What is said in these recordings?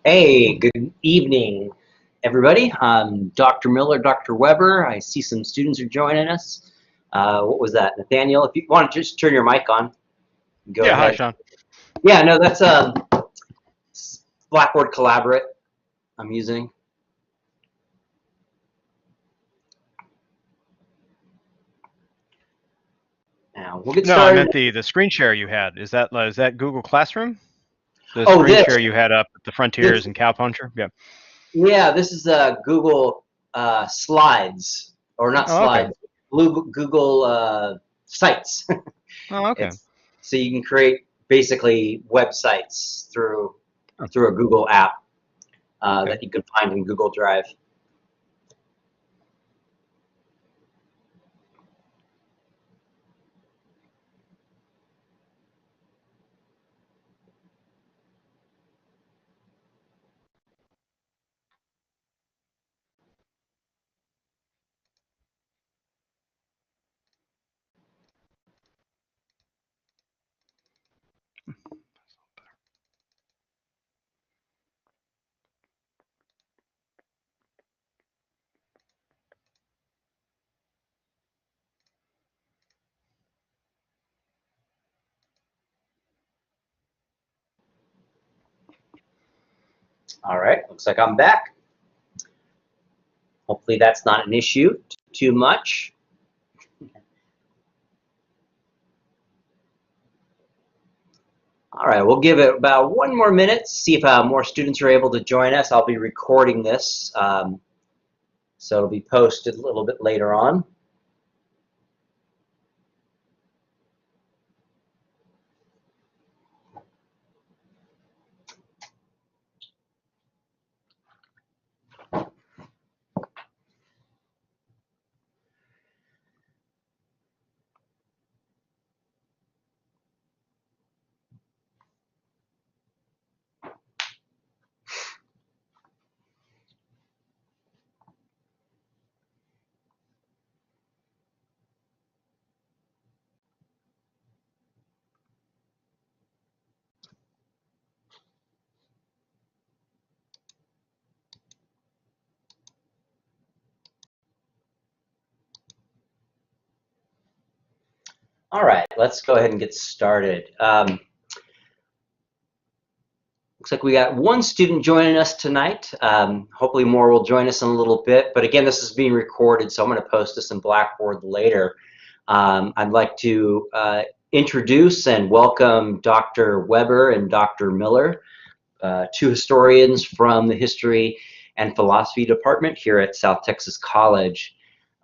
Hey, good evening, everybody. I'm Dr. Miller, Dr. Weber. I see some students are joining us. What was that, Nathaniel? If you want to just turn your mic on, go Yeah, hi, ahead. Sean. Yeah, no, that's Blackboard Collaborate I'm using. Now we'll get No, I started. meant the screen share you had. Is that Google Classroom? The Oh, screen this, share you had up at the this, Frontiers and Cowpuncher? Yeah. yeah, this is Google Slides, or not Oh, okay. Slides, Google Sites. Oh, okay. It's so you can create basically websites through Oh, a Google app okay. that you can find in Google Drive. All right, looks like I'm back. Hopefully that's not an issue too much. All right, we'll give it about 1 more minute, see if more students are able to join us. I'll be recording this, so it'll be posted a little bit later on. All right, let's go ahead and get started. Looks like we got one student joining us tonight. Hopefully more will join us in a little bit. But again, this is being recorded, so I'm going to post this in Blackboard later. I'd like to introduce and welcome Dr. Weber and Dr. Miller, two historians from the History and Philosophy Department here at South Texas College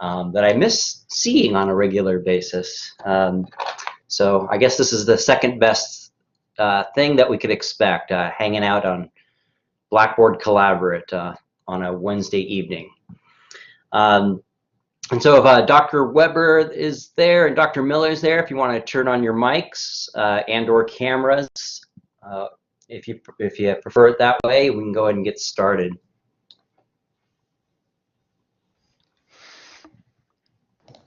that I miss seeing on a regular basis. So I guess this is the second best thing that we could expect, hanging out on Blackboard Collaborate on a Wednesday evening. And so if Dr. Weber is there and Dr. Miller is there, if you want to turn on your mics and or cameras, if you prefer it that way, we can go ahead and get started.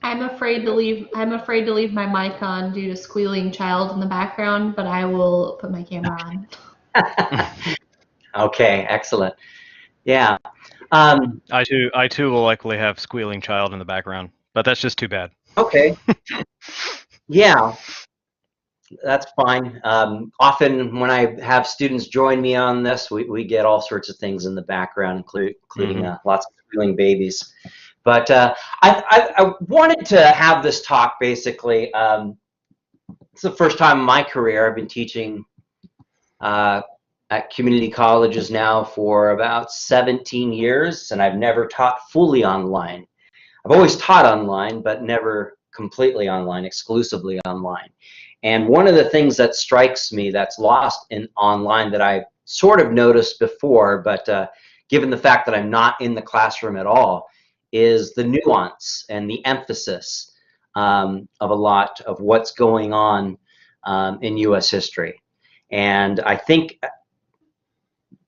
I'm afraid to leave my mic on due to squealing child in the background, but I will put my camera on. Okay, excellent. Yeah. I too will likely have squealing child in the background, but that's just too bad. Okay. Yeah, that's fine. Often when I have students join me on this, we get all sorts of things in the background, including lots of squealing babies. But I wanted to have this talk basically. It's the first time in my career I've been teaching at community colleges now for about 17 years, and I've never taught fully online. I've always taught online, but never completely online, exclusively online. And one of the things that strikes me that's lost in online that I sort of noticed before, but given the fact that I'm not in the classroom at all, is the nuance and the emphasis of a lot of what's going on in U.S. history. And I think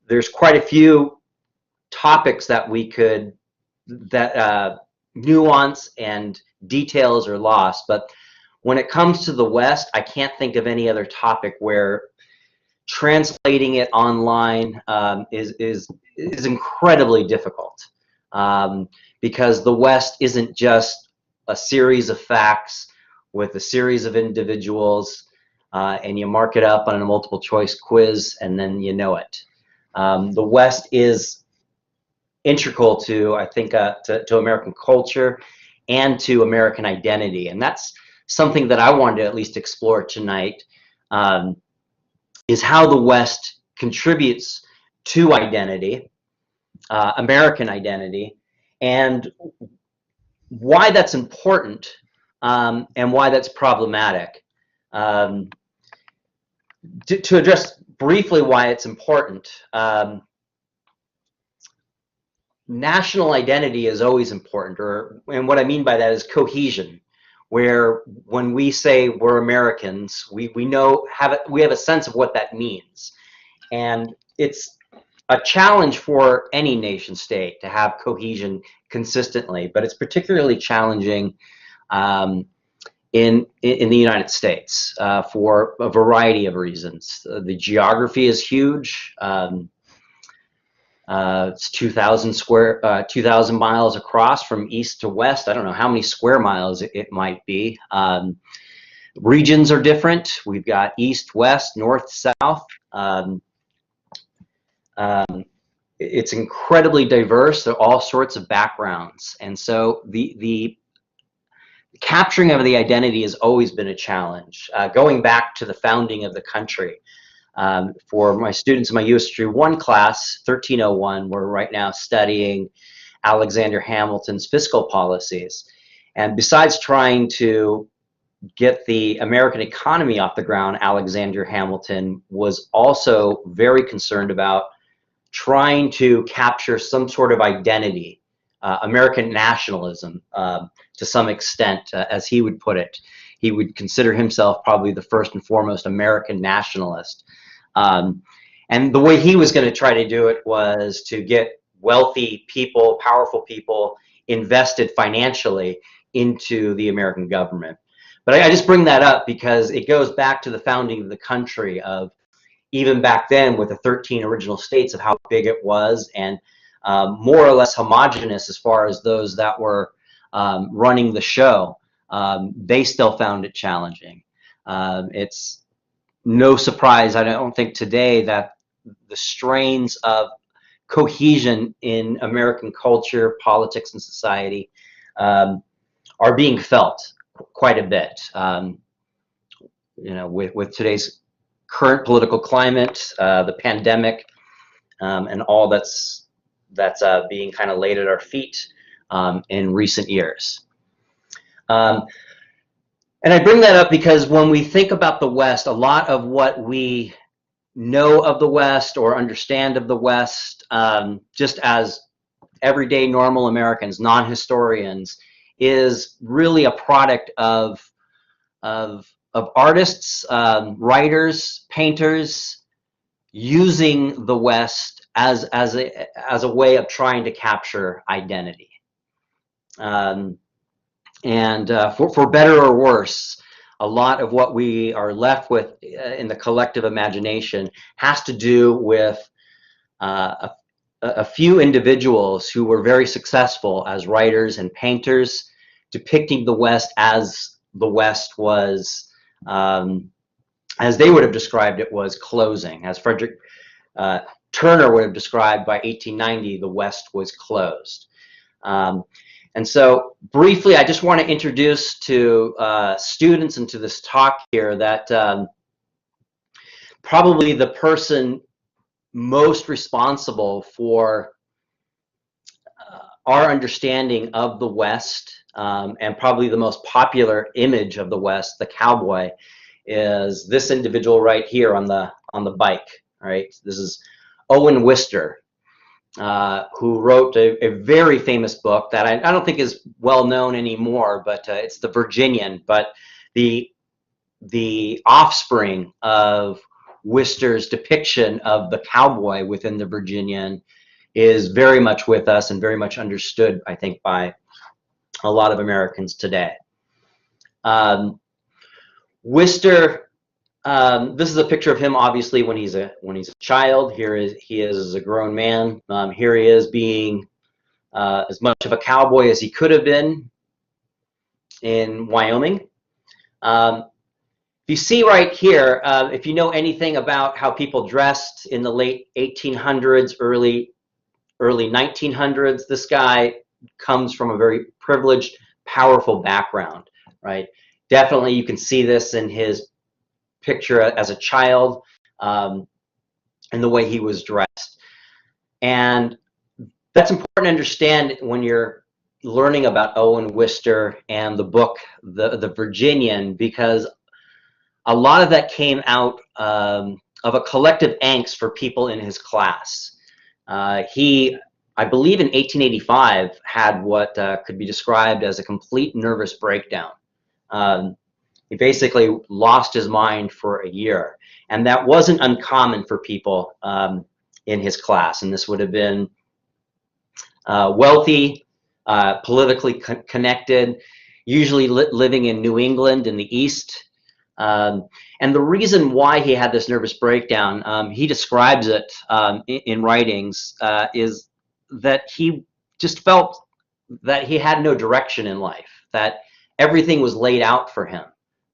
there's quite a few topics that we could, nuance and details are lost. But when it comes to the West, I can't think of any other topic where translating it online is incredibly difficult, because the West isn't just a series of facts with a series of individuals, and you mark it up on a multiple choice quiz and then you know it. The West is integral to, I think, to American culture and to American identity, and that's something that I wanted to at least explore tonight, is how the West contributes to identity, American identity, and why that's important, and why that's problematic. To address briefly why it's important, national identity is always important, and what I mean by that is cohesion, where when we say we're Americans, we have a sense of what that means, and it's a challenge for any nation state to have cohesion consistently, but it's particularly challenging in the United States for a variety of reasons. The geography is huge. It's 2,000 miles across from east to west. I don't know how many square miles it might be. Regions are different. We've got east, west, north, south. It's incredibly diverse. There are all sorts of backgrounds, and so the capturing of the identity has always been a challenge. Going back to the founding of the country, for my students in my U.S. History 1 class, 1301, we're right now studying Alexander Hamilton's fiscal policies. And besides trying to get the American economy off the ground, Alexander Hamilton was also very concerned about trying to capture some sort of identity, American nationalism, to some extent, as he would put it. He would consider himself probably the first and foremost American nationalist. And the way he was going to try to do it was to get wealthy people, powerful people, invested financially into the American government. But I just bring that up because it goes back to the founding of the country, of even back then with the 13 original states, of how big it was, and more or less homogenous as far as those that were running the show. They still found it challenging. It's no surprise, I don't think today, that the strains of cohesion in American culture, politics, and society are being felt quite a bit. You know, with today's current political climate, the pandemic, and all that's being kind of laid at our feet in recent years. And I bring that up because when we think about the West, a lot of what we know of the West or understand of the West, just as everyday normal Americans, non-historians, is really a product of artists, writers, painters, using the West as a way of trying to capture identity. For better or worse, a lot of what we are left with in the collective imagination has to do with a few individuals who were very successful as writers and painters, depicting the West as the West was, as they would have described it, was closing. As Frederick Turner would have described, by 1890, the West was closed. And so briefly, I just want to introduce to students and to this talk here that probably the person most responsible for our understanding of the West, and probably the most popular image of the West, the cowboy, is this individual right here on the bike. Right, this is Owen Wister, who wrote a very famous book that I don't think is well known anymore, but it's The Virginian. But the offspring of Wister's depiction of the cowboy within The Virginian is very much with us and very much understood, I think, by a lot of Americans today. Wister This is a picture of him, obviously, when he's a child. He is as a grown man. Here he is being as much of a cowboy as he could have been in Wyoming. You see right here, if you know anything about how people dressed in the late 1800s, early 1900s, this guy comes from a very privileged, powerful background, right? Definitely, you can see this in his picture as a child, and the way he was dressed. And that's important to understand when you're learning about Owen Wister and the book, The Virginian, because a lot of that came out of a collective angst for people in his class. He, I believe in 1885, had what could be described as a complete nervous breakdown. He basically lost his mind for a year. And that wasn't uncommon for people in his class. And this would have been wealthy, politically connected, usually living in New England in the East. And the reason why he had this nervous breakdown, he describes it in writings, is that he just felt that he had no direction in life, that everything was laid out for him,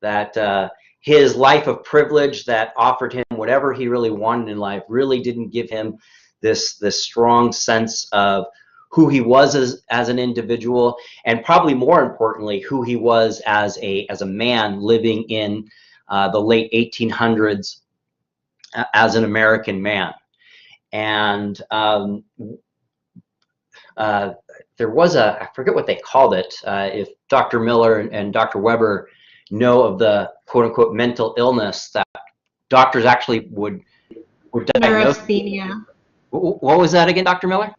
that his life of privilege that offered him whatever he really wanted in life really didn't give him this strong sense of who he was as an individual, and probably more importantly, who he was as a man living in the late 1800s as an American man. And there was I forget what they called it, if Dr. Miller and Dr. Weber know of the quote-unquote mental illness that doctors actually would diagnose. Neurasthenia. What was that again, Dr. Miller?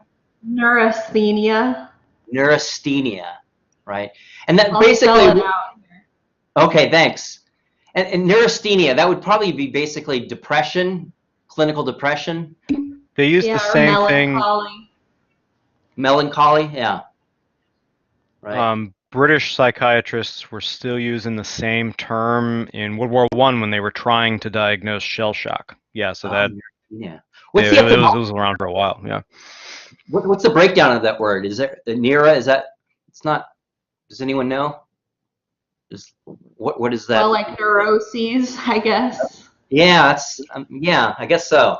Neurasthenia. Neurasthenia, right? And that I'll basically, spell it out here. okay, thanks. And neurasthenia, that would probably be basically depression, clinical depression. They use the same thing. Melancholy, yeah. Right. British psychiatrists were still using the same term in World War I when they were trying to diagnose shell shock. Yeah, so that yeah. it was around for a while. Yeah. What's the breakdown of that word? Is there the nera? Is that? It's not. Does anyone know? What is that? Well, like neuroses, I guess. Yeah, that's yeah, I guess so.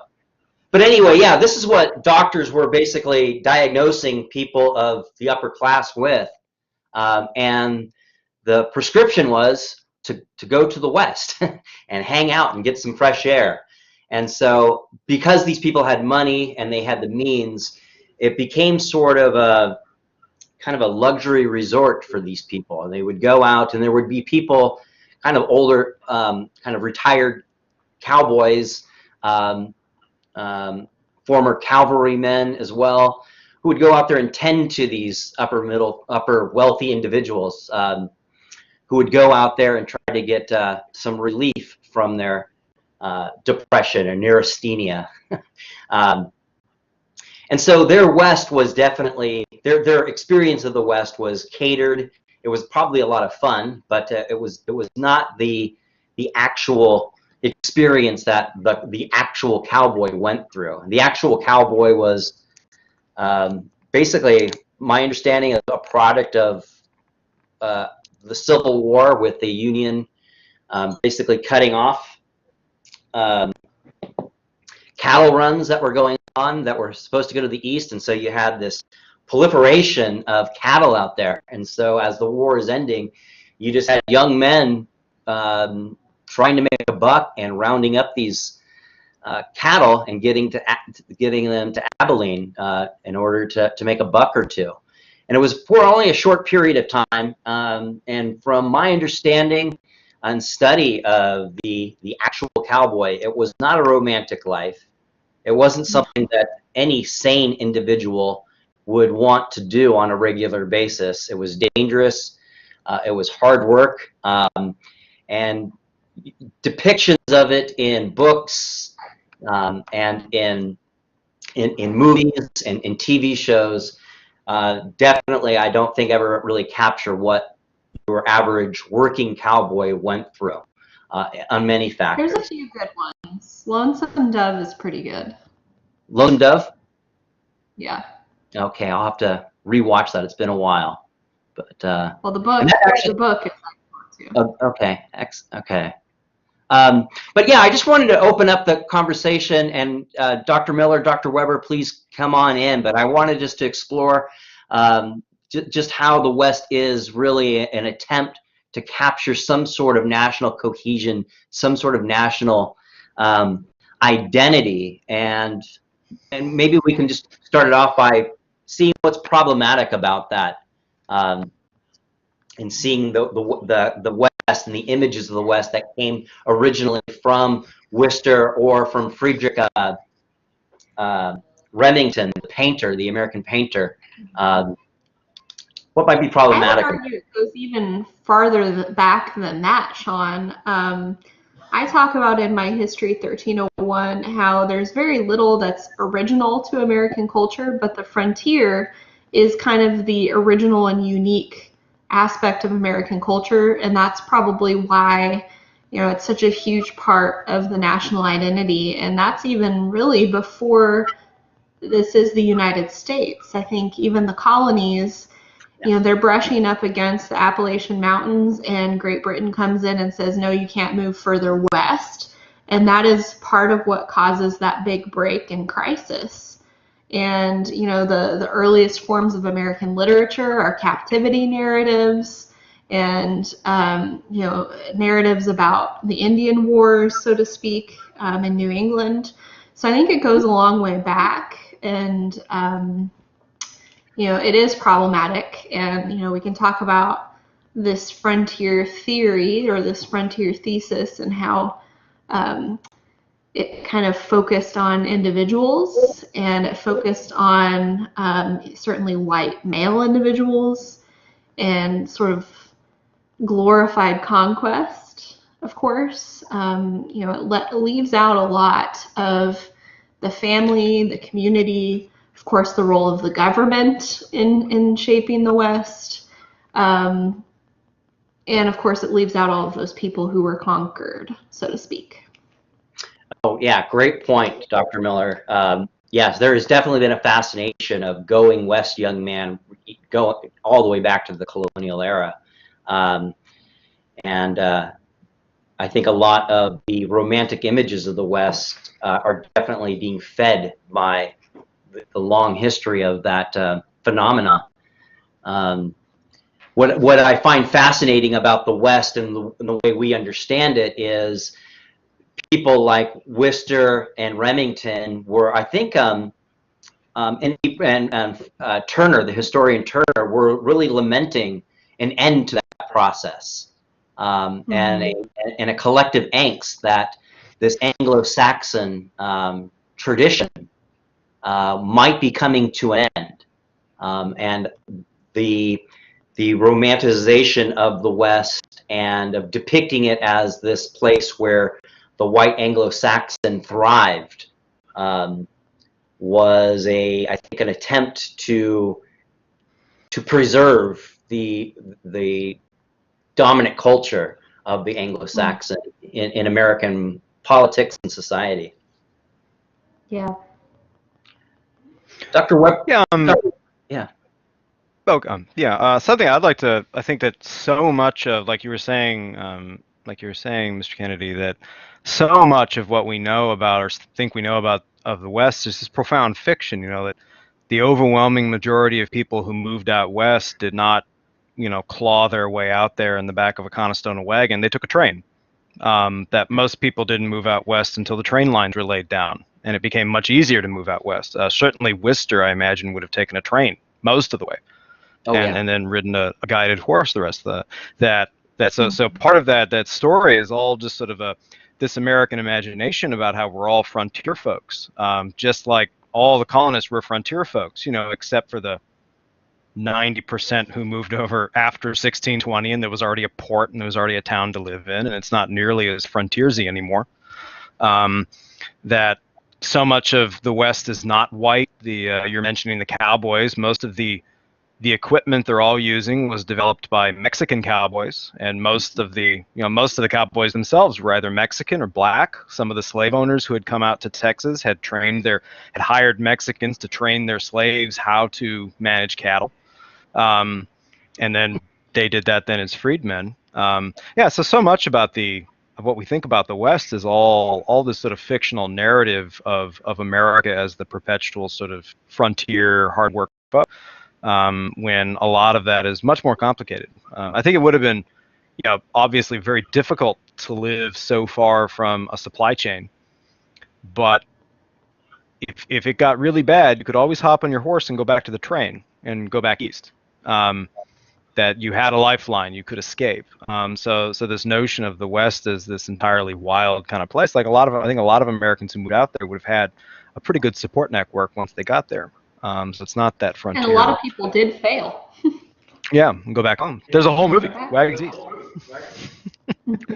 But anyway, yeah, this is what doctors were basically diagnosing people of the upper class with, and the prescription was to go to the West and hang out and get some fresh air. And so, because these people had money and they had the means, it became sort of a kind of a luxury resort for these people. And they would go out, and there would be people, kind of older, kind of retired cowboys, former cavalrymen as well, who would go out there and tend to these upper wealthy individuals, who would go out there and try to get some relief from their depression or neurasthenia. And so their West was definitely, their experience of the West was catered. It was probably a lot of fun, but it was not the actual experience that the actual cowboy went through. The actual cowboy was basically, my understanding, of a product of the Civil War, with the Union basically cutting off cattle runs that were going on that were supposed to go to the east, and so you had this proliferation of cattle out there. And so as the war is ending, you just had young men trying to make a buck and rounding up these cattle and getting them to Abilene in order to make a buck or two. And it was for only a short period of time. And from my understanding and study of the actual cowboy, it was not a romantic life. It wasn't something that any sane individual would want to do on a regular basis. It was dangerous. It was hard work. And depictions of it in books and in movies and in TV shows definitely, I don't think, ever really capture what your average working cowboy went through. on many There's factors. a few good ones. Lonesome Dove is pretty good. Lone Dove. Yeah. Okay, I'll have to rewatch that. It's been a while, but Well, and that the actually. book is excellent too. Okay. Okay. But yeah, I just wanted to open up the conversation, and Dr. Miller, Dr. Weber, please come on in. But I wanted just to explore just how the West is really an attempt to capture some sort of national cohesion, some sort of national identity, and maybe we can just start it off by seeing what's problematic about that, and seeing the West and the images of the West that came originally from Worcester or from Friedrich Remington, the painter, the American painter. What might be I would problematic? argue it goes even farther back than that, Sean. I talk about in my History 1301 how there's very little that's original to American culture, but the frontier is kind of the original and unique aspect of American culture, and that's probably why it's such a huge part of the national identity, and that's even really before this is the United States. I think even the colonies, they're brushing up against the Appalachian Mountains, and Great Britain comes in and says, no, you can't move further west. And that is part of what causes that big break in crisis. And, the earliest forms of American literature are captivity narratives and, narratives about the Indian Wars, so to speak, in New England. So I think it goes a long way back. And, it is problematic, and we can talk about this frontier theory or this frontier thesis and how it kind of focused on individuals, and it focused on certainly white male individuals, and sort of glorified conquest, of course. It leaves out a lot of the family, the community, of course, the role of the government in shaping the West. And of course, it leaves out all of those people who were conquered, so to speak. Oh, yeah, great point, Dr. Miller. Yes, there has definitely been a fascination of going west, young man, going all the way back to the colonial era. And I think a lot of the romantic images of the West are definitely being fed by the long history of that phenomena. What I find fascinating about the West and the way we understand it is people like Worcester and Remington were, I think, and Turner, the historian Turner, were really lamenting an end to that process, and a collective angst that this Anglo-Saxon tradition might be coming to an end, and the romanticization of the West and of depicting it as this place where the white Anglo-Saxon thrived was I think an attempt to preserve the dominant culture of the Anglo-Saxon in American politics and society. Yeah. Dr. Webb. Yeah. Yeah. Oh, something I'd like to. I think that so much of, like you were saying, Mr. Kennedy, that so much of what we know about or think we know about of the West is this profound fiction. That the overwhelming majority of people who moved out west did not, claw their way out there in the back of a Conestoga wagon. They took a train. That most people didn't move out west until the train lines were laid down, and it became much easier to move out west. Certainly, Worcester, I imagine, would have taken a train most of the way. And then ridden a guided horse the rest of so part of that story is all just sort of this American imagination about how we're all frontier folks, just like all the colonists were frontier folks, except for the 90% who moved over after 1620, and there was already a port and there was already a town to live in, and it's not nearly as frontiersy anymore. That so much of the West is not white. You're mentioning the cowboys. Most of the The equipment they're all using was developed by Mexican cowboys, and most of the cowboys themselves were either Mexican or black. Some of the slave owners who had come out to Texas had hired Mexicans to train their slaves how to manage cattle, and then they did that then as freedmen. Yeah, so much about of what we think about the West is all this sort of fictional narrative of America as the perpetual sort of frontier hard work folk. When a lot of that is much more complicated. I think it would have been, obviously very difficult to live so far from a supply chain, but if it got really bad, you could always hop on your horse and go back to the train and go back east. That you had a lifeline, you could escape. So this notion of the West as this entirely wild kind of place, like I think a lot of Americans who moved out there would have had a pretty good support network once they got there. So it's not that frontier. And a lot of people did fail. Yeah, and go back home. There's a whole movie, Wagons East.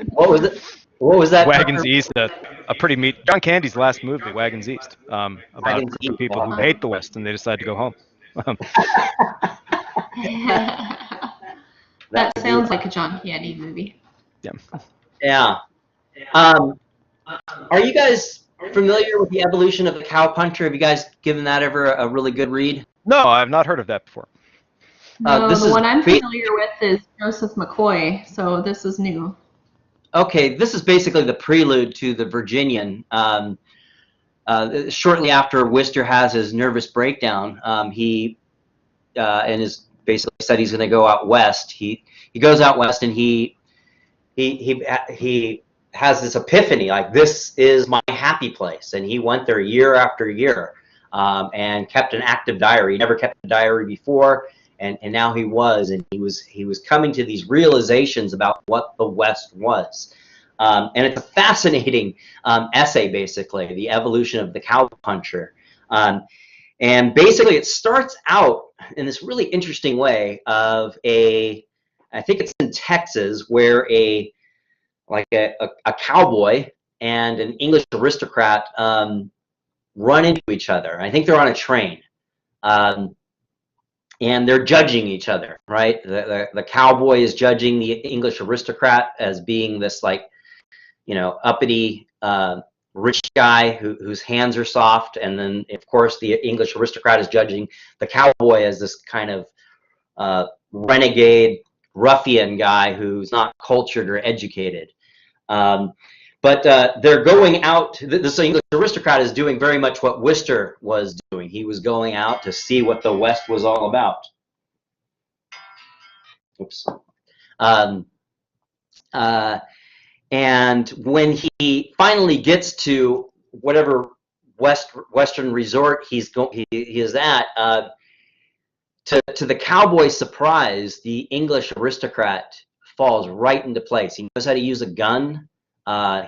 What was it? What was that? Wagons East, a pretty John Candy's last movie, Wagons East, about Wagons a group of people who hate the West and they decide to go home. That sounds like a John Candy movie. Yeah. Yeah. Are you guys familiar with the evolution of the cowpuncher? Have you guys given that ever a really good read? No, I have not heard of that before. No, the one I'm familiar with is Joseph McCoy, so this is new. Okay, this is basically the prelude to the Virginian. Shortly after Worcester has his nervous breakdown, he and is basically said he's going to go out west. He goes out west and he has this epiphany, like, this is my happy place, and he went there year after year and kept an active diary. He never kept a diary before. And now he was coming to these realizations about what the West was. And it's a fascinating essay, basically, the evolution of the cowpuncher. And basically it starts out in this really interesting way of I think it's in Texas, where a cowboy and an English aristocrat run into each other. I think they're on a train. And they're judging each other, right? The cowboy is judging the English aristocrat as being this, like, uppity rich guy whose hands are soft, and then of course the English aristocrat is judging the cowboy as this kind of renegade ruffian guy who's not cultured or educated. But they're going out. This English aristocrat is doing very much what Worcester was doing. He was going out to see what the West was all about. Oops. And when he finally gets to whatever Western resort he is at, to the cowboy's surprise, the English aristocrat falls right into place. He knows how to use a gun.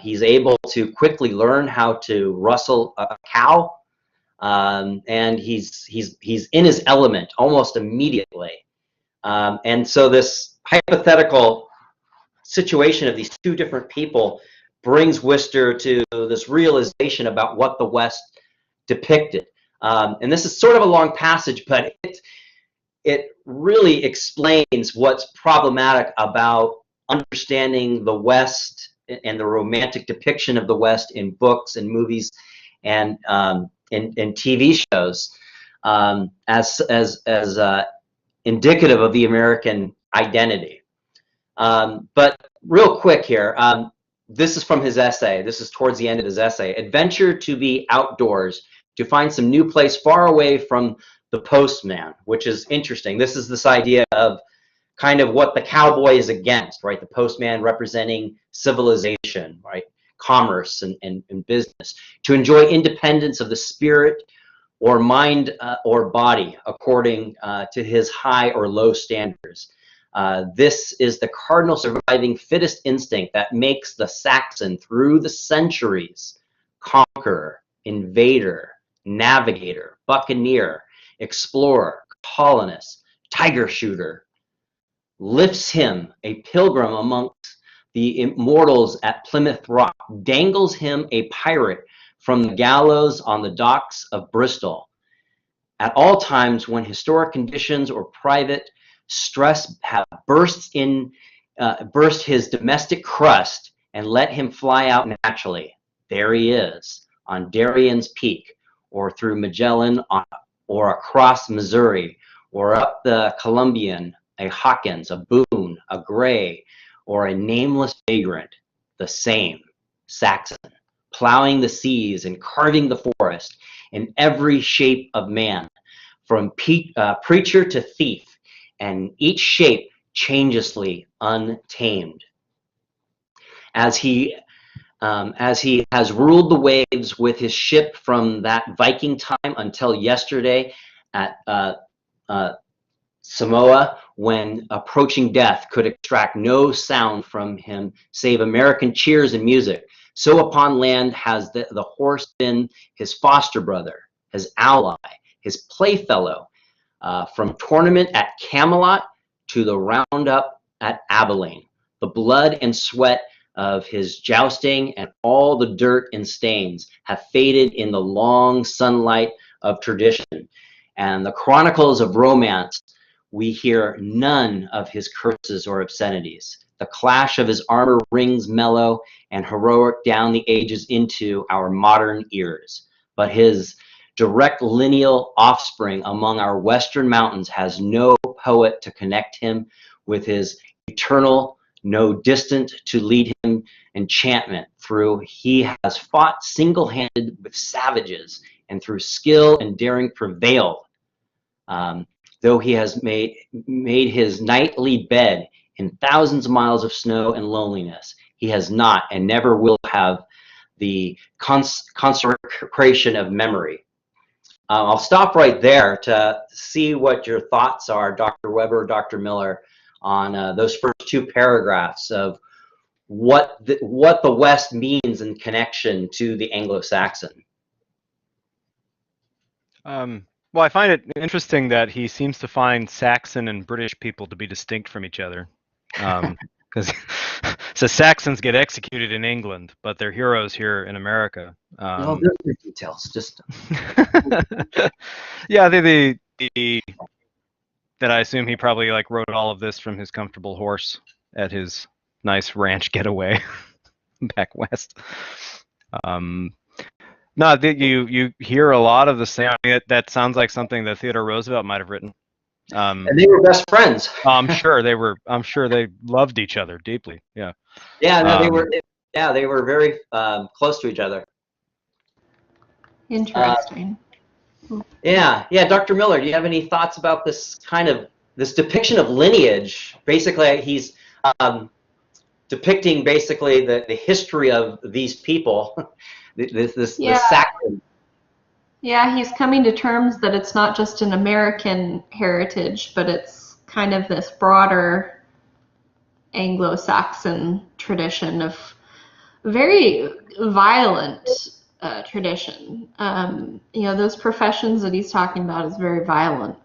He's able to quickly learn how to rustle a cow, and he's in his element almost immediately. And so this hypothetical situation of these two different people brings Worcester to this realization about what the West depicted. And this is sort of a long passage, but it really explains what's problematic about understanding the West and the romantic depiction of the West in books and movies and in TV shows as indicative of the American identity. But real quick here, this is from his essay. This is towards the end of his essay. Adventure to be outdoors, to find some new place far away from the postman, which is interesting. This is this idea of kind of what the cowboy is against, right? The postman representing civilization, right? Commerce and business. To enjoy independence of the spirit or mind or body according to his high or low standards. This is the cardinal surviving fittest instinct that makes the Saxon through the centuries conqueror, invader, navigator, buccaneer, explorer, colonist, tiger shooter, lifts him a pilgrim amongst the immortals at Plymouth Rock, dangles him a pirate from the gallows on the docks of Bristol, at all times when historic conditions or private stress have burst his domestic crust and let him fly out naturally. There he is on Darien's Peak, or through Magellan, or across Missouri, or up the Columbian, a Hawkins, a Boone, a Gray, or a nameless vagrant, the same Saxon, plowing the seas and carving the forest in every shape of man, from preacher to thief, and each shape changelessly untamed. As he has ruled the waves with his ship from that Viking time until yesterday at Samoa, when approaching death could extract no sound from him save American cheers and music, so upon land has the horse been his foster brother, his ally, his playfellow, from tournament at Camelot to the roundup at Abilene. The blood and sweat of his jousting and all the dirt and stains have faded in the long sunlight of tradition. And the chronicles of romance, we hear none of his curses or obscenities. The clash of his armor rings mellow and heroic down the ages into our modern ears. But his direct lineal offspring among our western mountains has no poet to connect him with his eternal, no distant to lead him enchantment through. He has fought single-handed with savages, and through skill and daring prevailed. Though he has made his nightly bed in thousands of miles of snow and loneliness, he has not and never will have the consecration of memory. I'll stop right there to see what your thoughts are, Dr. Weber, Dr. Miller, on those first two paragraphs of what the West means in connection to the Anglo-Saxon. Well, I find it interesting that he seems to find Saxon and British people to be distinct from each other. Because so Saxons get executed in England, but they're heroes here in America. No, there's the details. Just yeah, that I assume he probably like wrote all of this from his comfortable horse at his nice ranch getaway back west. No, you hear a lot of the same. That sounds like something that Theodore Roosevelt might have written. And they were best friends. I'm sure they loved each other deeply. Yeah. Yeah, no, they were very close to each other. Interesting. Yeah, Dr. Miller, do you have any thoughts about this depiction of lineage? Basically, he's depicting basically the history of these people. This Saxon. Yeah, he's coming to terms that it's not just an American heritage, but it's kind of this broader Anglo-Saxon tradition of very violent tradition. Those professions that he's talking about is very violent.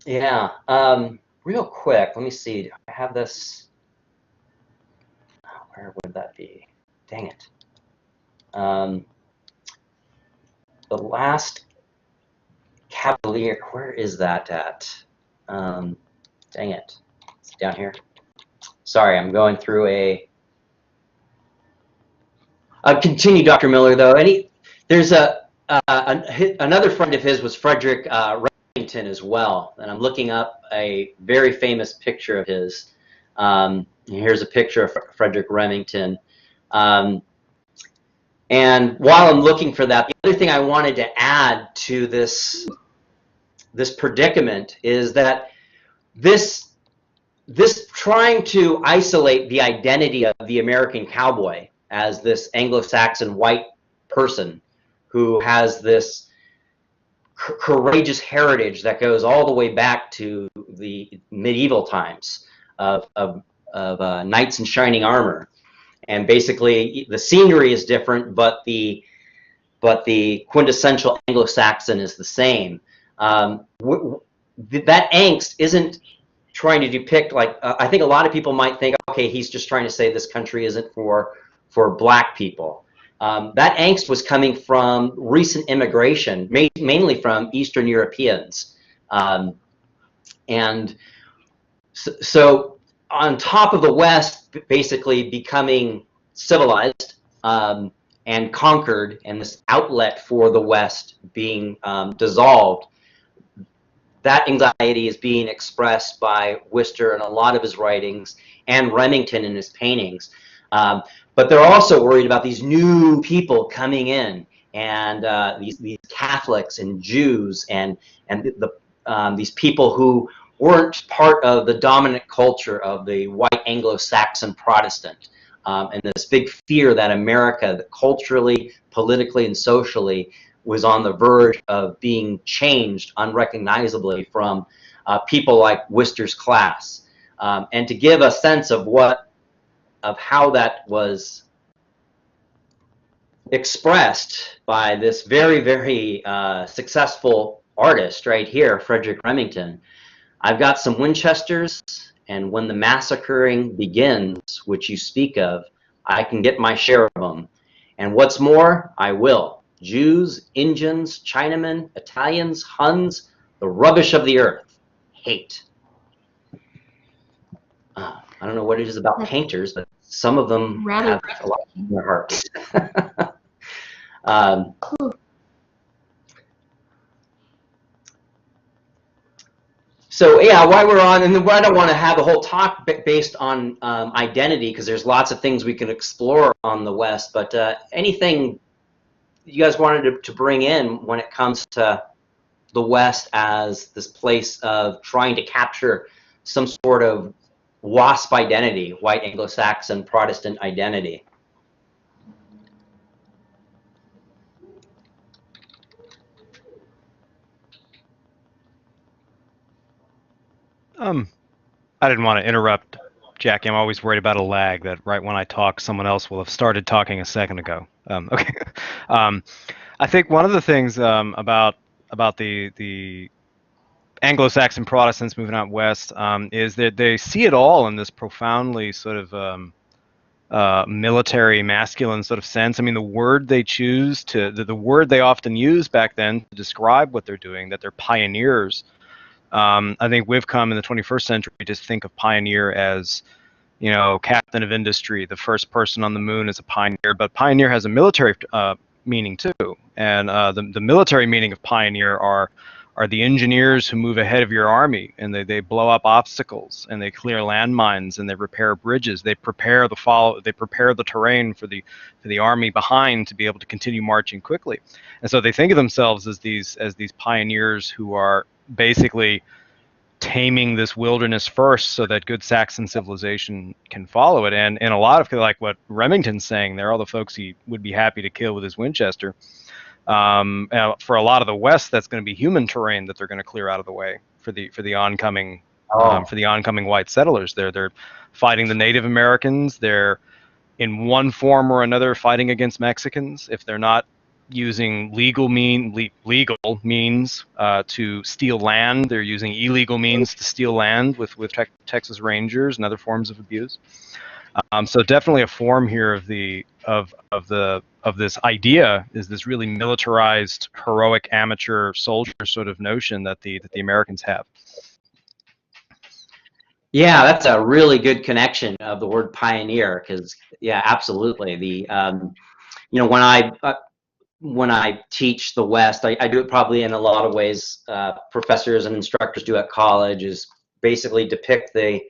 Yeah. Real quick, let me see. Do I have this? Where would that be? Dang it. The last Cavalier, where is that at? Dang it. It's down here. Sorry, I'm going through a... continue, Dr. Miller, though. There's another friend of his was Frederick Remington as well, and I'm looking up a very famous picture of his. Here's a picture of Frederick Remington. And while I'm looking for that, the other thing I wanted to add to this predicament is that this trying to isolate the identity of the American cowboy as this Anglo-Saxon white person who has this courageous heritage that goes all the way back to the medieval times of knights in shining armor. And basically, the scenery is different, but the quintessential Anglo-Saxon is the same. That angst isn't trying to depict, like, I think a lot of people might think, okay, he's just trying to say this country isn't for black people. that angst was coming from recent immigration, mainly from Eastern Europeans. And so on top of the West basically becoming civilized and conquered, and this outlet for the West being dissolved, that anxiety is being expressed by Worcester in a lot of his writings and Remington in his paintings. But they're also worried about these new people coming in, and these Catholics and Jews and these people who weren't part of the dominant culture of the white Anglo-Saxon Protestant. And this big fear that America, that culturally, politically, and socially, was on the verge of being changed unrecognizably from people like Worcester's class. And to give a sense of how that was expressed by this very, very successful artist right here, Frederick Remington, I've got some Winchesters, and when the massacring begins, which you speak of, I can get my share of them. And what's more, I will. Jews, Indians, Chinamen, Italians, Huns, the rubbish of the earth. Hate. I don't know what it is about painters, but some of them have a lot in their hearts. So yeah, while we're on, and I don't want to have a whole talk based on identity, because there's lots of things we can explore on the West, but anything you guys wanted to bring in when it comes to the West as this place of trying to capture some sort of WASP identity, white Anglo-Saxon Protestant identity? I didn't want to interrupt, Jackie. I'm always worried about a lag, that right when I talk, someone else will have started talking a second ago. Okay. I think one of the things about the Anglo-Saxon Protestants moving out west is that they see it all in this profoundly sort of military, masculine sort of sense. I mean, the word they choose the word they often used back then to describe what they're doing, that they're pioneers. I think we've come in the 21st century to think of pioneer as, you know, captain of industry, the first person on the moon is a pioneer, but pioneer has a military meaning too. And the military meaning of pioneer are the engineers who move ahead of your army, and they blow up obstacles, and they clear landmines, and they repair bridges. They prepare the terrain for the army behind to be able to continue marching quickly. And so they think of themselves as these pioneers who are basically taming this wilderness first so that good Saxon civilization can follow it. And a lot of, like what Remington's saying there, all the folks he would be happy to kill with his Winchester, for a lot of the West, that's going to be human terrain that they're going to clear out of the way for the oncoming white settlers. They're fighting the Native Americans. They're in one form or another fighting against Mexicans. If they're not using legal means to steal land, they're using illegal means to steal land with Texas Rangers and other forms of abuse. So definitely a form here of this idea is this really militarized, heroic amateur soldier sort of notion that the Americans have. Yeah, that's a really good connection of the word pioneer, because yeah, absolutely. You know, when I teach the West, I do it probably in a lot of ways. Professors and instructors do at college, is basically depict the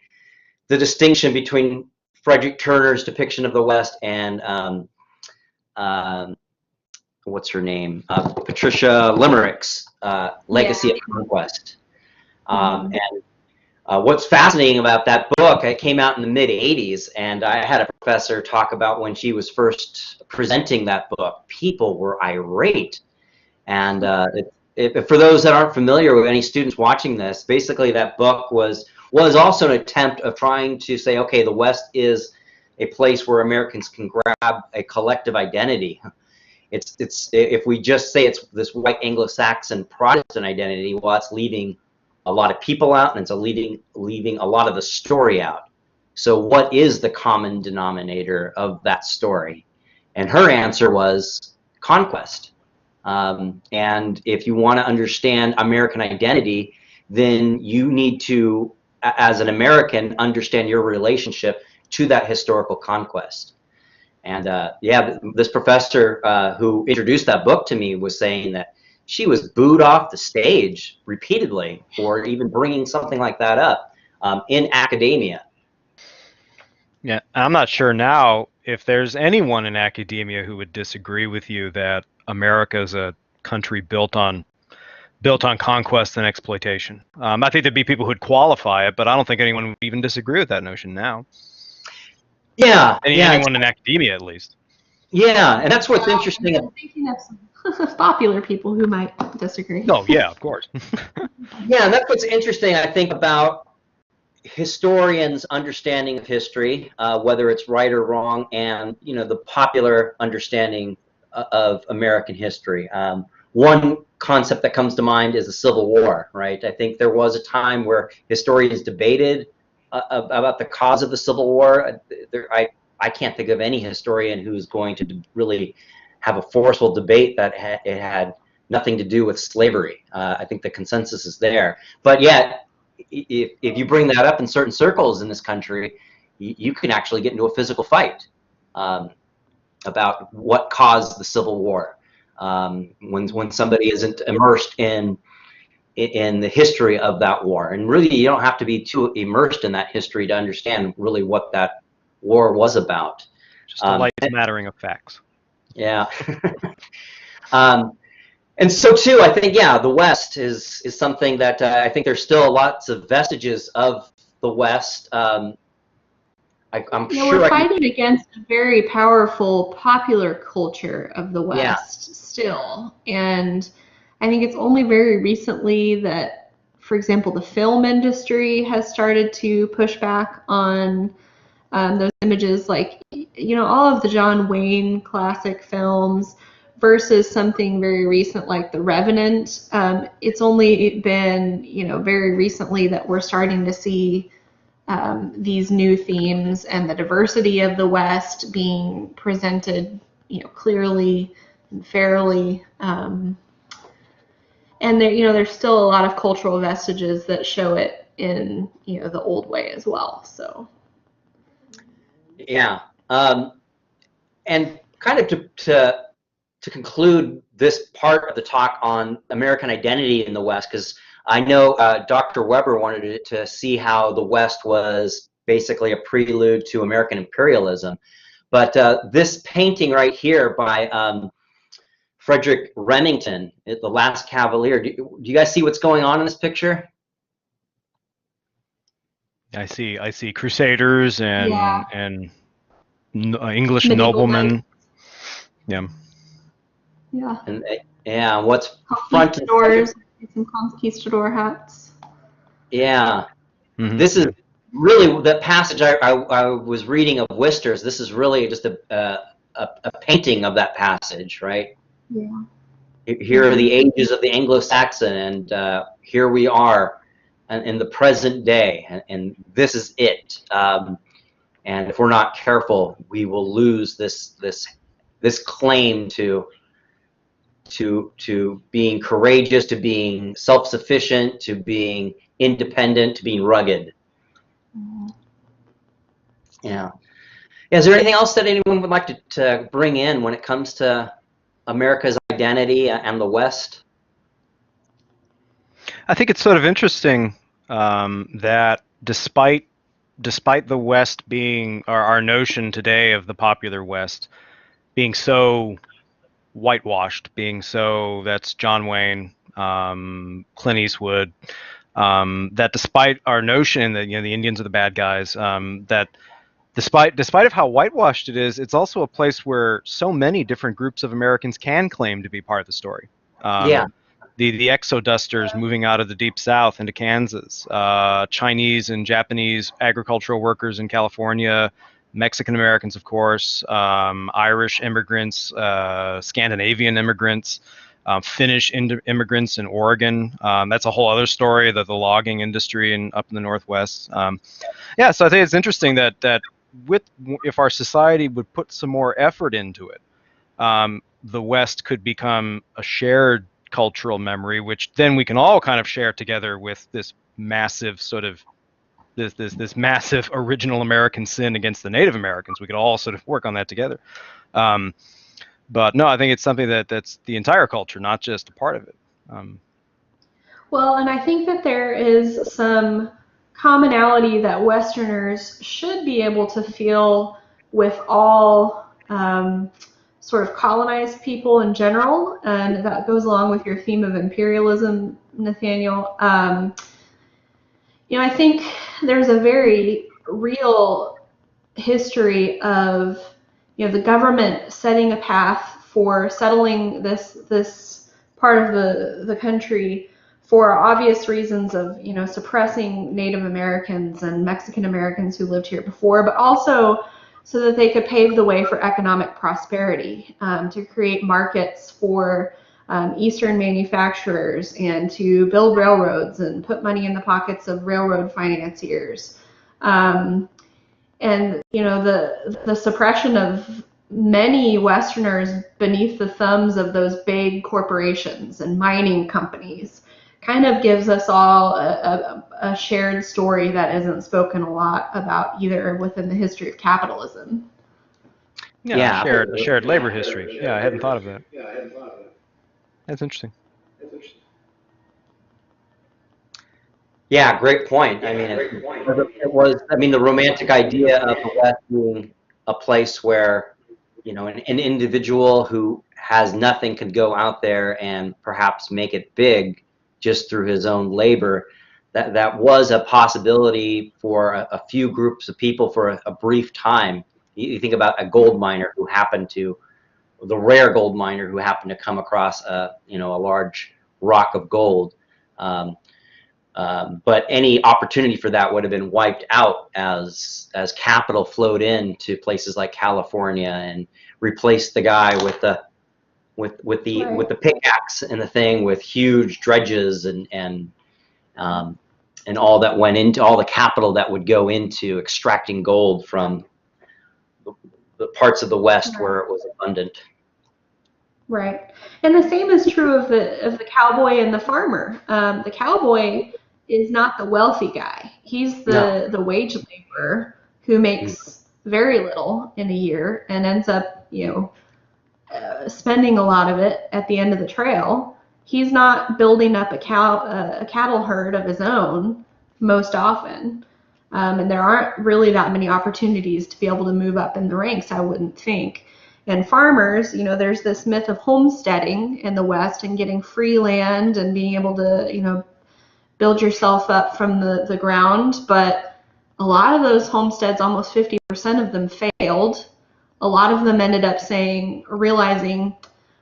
distinction between Frederick Turner's depiction of the West and what's her name, Patricia Limerick's Legacy of Conquest. And what's fascinating about that book, it came out in the mid-'80s, and I had a professor talk about when she was first presenting that book, people were irate. And for those that aren't familiar with any students watching this, basically that book was also an attempt of trying to say, okay, the West is a place where Americans can grab a collective identity. It's if we just say it's this white Anglo-Saxon Protestant identity, well, that's leaving a lot of people out, and it's leaving a lot of the story out. So what is the common denominator of that story? And her answer was conquest. And if you want to understand American identity, then you need to, as an American, understand your relationship to that historical conquest. And yeah, this professor who introduced that book to me was saying that she was booed off the stage repeatedly for even bringing something like that up in academia. Yeah, I'm not sure now if there's anyone in academia who would disagree with you that America is a country built on conquest and exploitation. I think there'd be people who'd qualify it, but I don't think anyone would even disagree with that notion now. Yeah, Anyone in academia, at least. Yeah, and that's what's interesting. I'm thinking of some popular people who might disagree. No, yeah, of course. Yeah, and that's what's interesting, I think, about historians' understanding of history, whether it's right or wrong, and the popular understanding of American history. One concept that comes to mind is the Civil War, right? I think there was a time where historians debated about the cause of the Civil War. I can't think of any historian who's going to really have a forceful debate that it had nothing to do with slavery. I think the consensus is there. But yet, if you bring that up in certain circles in this country, you can actually get into a physical fight about what caused the Civil War. When somebody isn't immersed in the history of that war, and really you don't have to be too immersed in that history to understand really what that war was about. Just a light smattering of facts. Yeah. And so too, I think, yeah, the West is something that I think there's still lots of vestiges of the West. I'm sure we're fighting against a very powerful popular culture of the West still. And I think it's only very recently that, for example, the film industry has started to push back on those images, like, all of the John Wayne classic films versus something very recent like The Revenant. It's only been, very recently that we're starting to see these new themes and the diversity of the West being presented, clearly and fairly. And there, there's still a lot of cultural vestiges that show it in, the old way as well. So. Yeah, and kind of to conclude this part of the talk on American identity in the West, because I know Dr. Weber wanted to see how the West was basically a prelude to American imperialism. But this painting right here by Frederick Remington, The Last Cavalier, do you guys see what's going on in this picture? I see crusaders and English Medieval noblemen. knights. Yeah. Yeah. And yeah, what's front and Conquistadors, some conquistador hats. Yeah. Mm-hmm. This is really the passage I was reading of Wister's. This is really just a painting of that passage, right? Yeah. Here are the ages of the Anglo-Saxon, and here we are in the present day, and this is it. And if we're not careful, we will lose this claim to being courageous, to being self-sufficient, to being independent, to being rugged. Yeah. Is there anything else that anyone would like to bring in when it comes to America's identity and the West? I think it's sort of interesting that despite the West being our notion today of the popular West being so whitewashed, being so that's John Wayne, Clint Eastwood, that despite our notion that the Indians are the bad guys, that despite of how whitewashed it is, it's also a place where so many different groups of Americans can claim to be part of the story. Yeah. The exodusters moving out of the deep south into Kansas, Chinese and Japanese agricultural workers in California, Mexican Americans, of course, Irish immigrants, Scandinavian immigrants, Finnish immigrants in Oregon. That's a whole other story, the logging industry up in the Northwest. Yeah, so I think it's interesting that if our society would put some more effort into it, the West could become a shared cultural memory, which then we can all kind of share together with this massive sort of this massive original American sin against the Native Americans. We could all sort of work on that together. But no, I think it's something that's the entire culture, not just a part of it. Well, and I think that there is some commonality that Westerners should be able to feel with all sort of colonized people in general, and that goes along with your theme of imperialism, Nathaniel. I think there's a very real history of the government setting a path for settling this part of the country for obvious reasons of suppressing Native Americans and Mexican Americans who lived here before, but also so that they could pave the way for economic prosperity, to create markets for Eastern manufacturers, and to build railroads and put money in the pockets of railroad financiers. And the suppression of many Westerners beneath the thumbs of those big corporations and mining companies kind of gives us all a shared story that isn't spoken a lot about either within the history of capitalism. Yeah, a shared labor history. Yeah, I hadn't thought of that. That's interesting. Yeah, great point. I mean, it was. I mean, the romantic idea of the West being a place where, an individual who has nothing could go out there and perhaps make it big just through his own labor. That was a possibility for a few groups of people for a brief time. You think about a gold miner who happened to, the rare gold miner who happened to come across a large rock of gold. But any opportunity for that would have been wiped out as capital flowed into places like California and replaced the guy with the pickaxe and the thing with huge dredges and all that went into all the capital that would go into extracting gold from the parts of the West where it was abundant. Right, and the same is true of the cowboy and the farmer. The cowboy is not the wealthy guy. He's the wage laborer who makes very little in a year and ends up spending a lot of it at the end of the trail. He's not building up a cattle herd of his own most often. And there aren't really that many opportunities to be able to move up in the ranks, I wouldn't think. And farmers, there's this myth of homesteading in the West and getting free land and being able to, build yourself up from the ground. But a lot of those homesteads, almost 50% of them failed. A lot of them ended up realizing,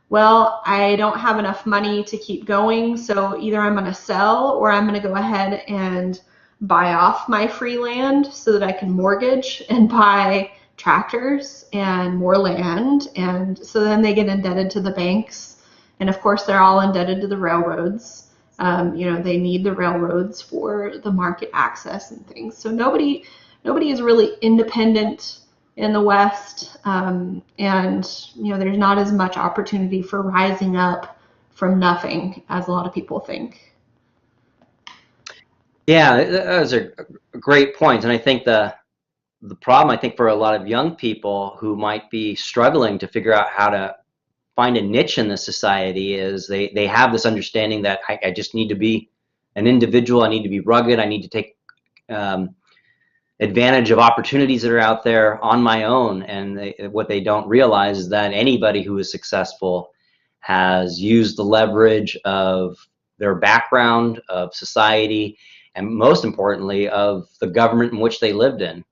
well, I don't have enough money to keep going, so either I'm going to sell or I'm going to go ahead and buy off my free land so that I can mortgage and buy tractors and more land. And so then they get indebted to the banks. And of course, they're all indebted to the railroads. They need the railroads for the market access and things. So nobody is really independent in the West, and there's not as much opportunity for rising up from nothing as a lot of people think. Yeah, those are great points, and I think the problem, I think, for a lot of young people who might be struggling to figure out how to find a niche in the society is they have this understanding that I just need to be an individual. I need to be rugged. I need to take advantage of opportunities that are out there on my own. And what they don't realize is that anybody who is successful has used the leverage of their background, of society, and most importantly, of the government in which they lived in.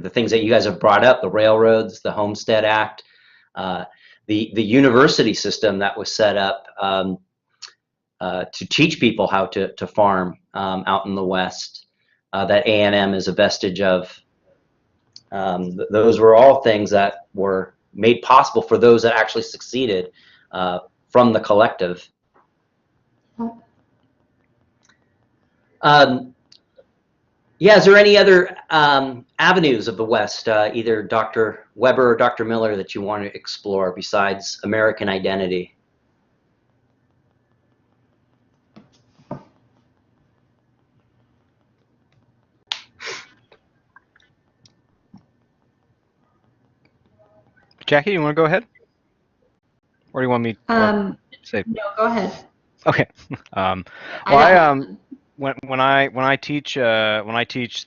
The things that you guys have brought up, the railroads, the Homestead Act, the university system that was set up to teach people how to farm out in the West, that A&M is a vestige of. Those were all things that were made possible for those that actually succeeded from the collective. Yeah, is there any other avenues of the West, either Dr. Weber or Dr. Miller, that you want to explore besides American identity? Jackie, you want to go ahead, or do you want me to say? No, go ahead. Okay. I Well, got I one. when I teach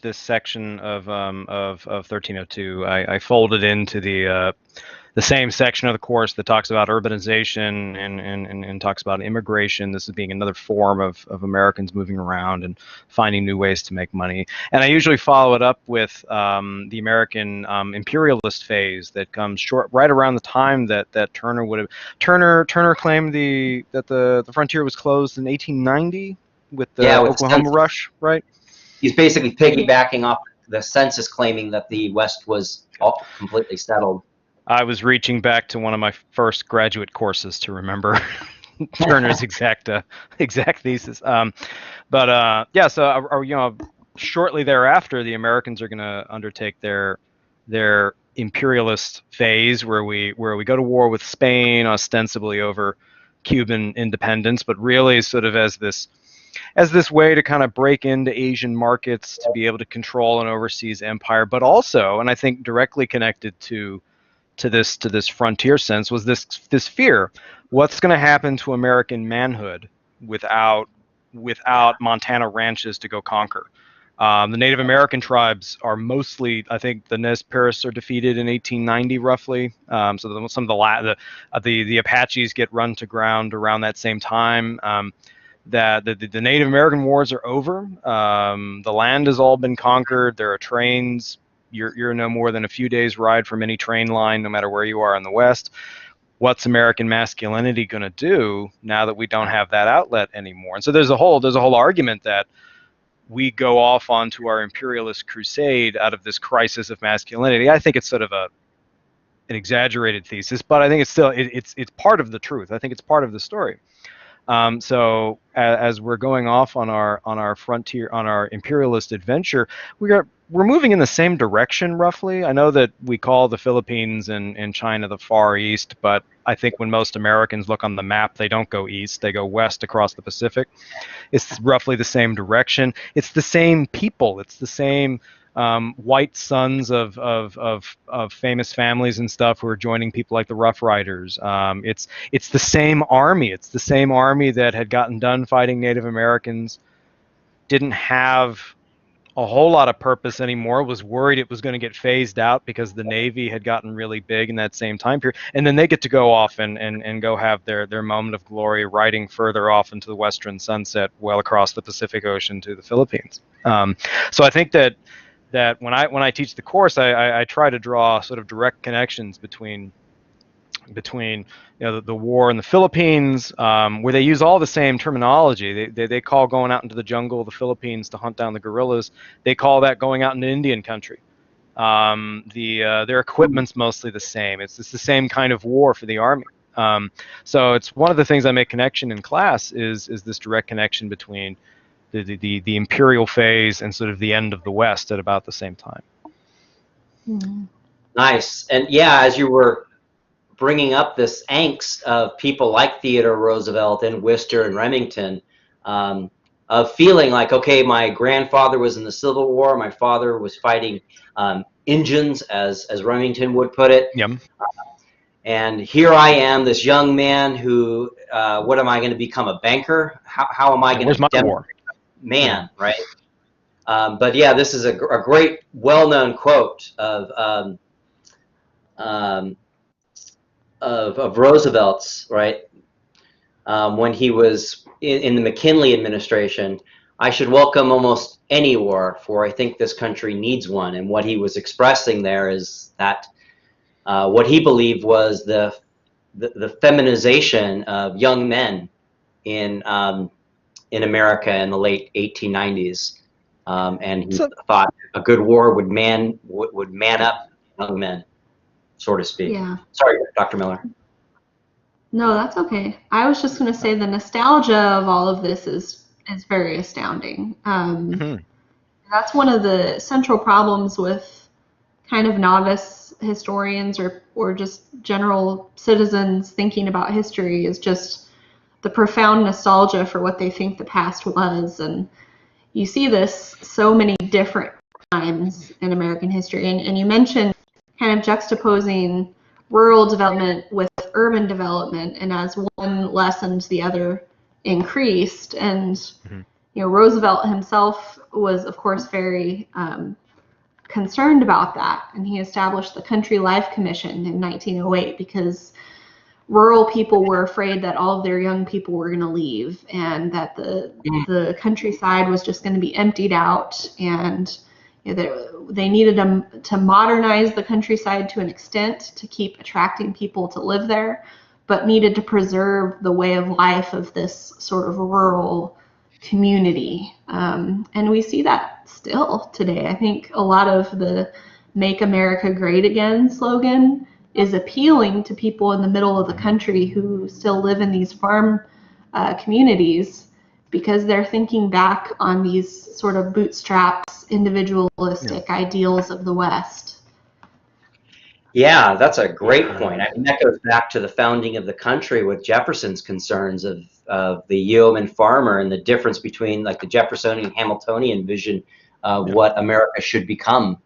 this section of 1302, I fold it into the same section of the course that talks about urbanization and talks about immigration. This is being another form of Americans moving around and finding new ways to make money. And I usually follow it up with the American imperialist phase that comes right around the time that Turner would have Turner claimed that the frontier was closed in 1890 with Yeah, the with the Oklahoma census. rush, right? He's basically piggybacking off the census claiming that the West was all completely settled. I was reaching back to one of my first graduate courses to remember Turner's exact thesis. Yeah, so shortly thereafter, the Americans are going to undertake their imperialist phase, where we go to war with Spain, ostensibly over Cuban independence, but really sort of as this way to kind of break into Asian markets to be able to control an overseas empire, but also, and I think directly connected to this frontier sense, was this fear: what's going to happen to American manhood without Montana ranches to go conquer? The Native American tribes are mostly, I think, the Nez Perce are defeated in 1890 roughly. So some of the Apaches get run to ground around that same time. That the Native American wars are over. The land has all been conquered. There are trains. You're no more than a few days' ride from any train line, no matter where you are in the West. What's American masculinity going to do now that we don't have that outlet anymore? And so there's a whole argument that we go off onto our imperialist crusade out of this crisis of masculinity. I think it's sort of an exaggerated thesis, but I think it's still it's part of the truth. I think it's part of the story. So as we're going off on our frontier, on our imperialist adventure, we're moving in the same direction roughly. I know that we call the Philippines and China the Far East, but I think when most Americans look on the map, they don't go east, they go west across the Pacific. It's roughly the same direction. It's the same people. It's the same white sons of famous families and stuff who are joining people like the Rough Riders. It's the same army. It's the same army that had gotten done fighting Native Americans, didn't have a whole lot of purpose anymore, was worried it was going to get phased out because the Navy had gotten really big in that same time period. And then they get to go off and go have their moment of glory riding further off into the western sunset, well across the Pacific Ocean to the Philippines. So I think that when I teach the course, I try to draw sort of direct connections between the war in the Philippines, where they use all the same terminology. They call going out into the jungle of the Philippines to hunt down the guerrillas. They call that going out into Indian country. Their equipment's mostly the same. It's the same kind of war for the army. So it's one of the things I make connection in class is this direct connection between the imperial phase and sort of the end of the West at about the same time. Nice. And yeah, as you were bringing up this angst of people like Theodore Roosevelt and Worcester and Remington, of feeling like, okay, my grandfather was in the Civil War, my father was fighting Injuns, as Remington would put it. Yep. And here I am, this young man who, what am I going to become, a banker? How am I going to demonstrate man, right? But yeah, this is a great, well-known quote of Roosevelt's, right? When he was in the McKinley administration: I should welcome almost any war, for I think this country needs one. And what he was expressing there is that what he believed was the feminization of young men in America in the late 1890s, and he thought a good war would man up young men, so to speak. Yeah. Sorry, Dr. Miller. No, that's okay. I was just going to say the nostalgia of all of this is very astounding. That's one of the central problems with kind of novice historians or just general citizens thinking about history is just the profound nostalgia for what they think the past was. And you see this so many different times in American history. And you mentioned kind of juxtaposing rural development with urban development, and as one lessened, the other increased. And Mm-hmm. you know, Roosevelt himself was, of course, very concerned about that, and he established the Country Life Commission in 1908 because rural people were afraid that all of their young people were going to leave and that the countryside was just going to be emptied out, and you know, they needed to modernize the countryside to an extent to keep attracting people to live there, but needed to preserve the way of life of this sort of rural community. And we see that still today. I think a lot of the Make America Great Again slogan is appealing to people in the middle of the country who still live in these farm communities, because they're thinking back on these sort of bootstraps, individualistic ideals of the West. Yeah, that's a great point. I mean, that goes back to the founding of the country with Jefferson's concerns of the yeoman farmer and the difference between like the Jeffersonian Hamiltonian vision of what America should become,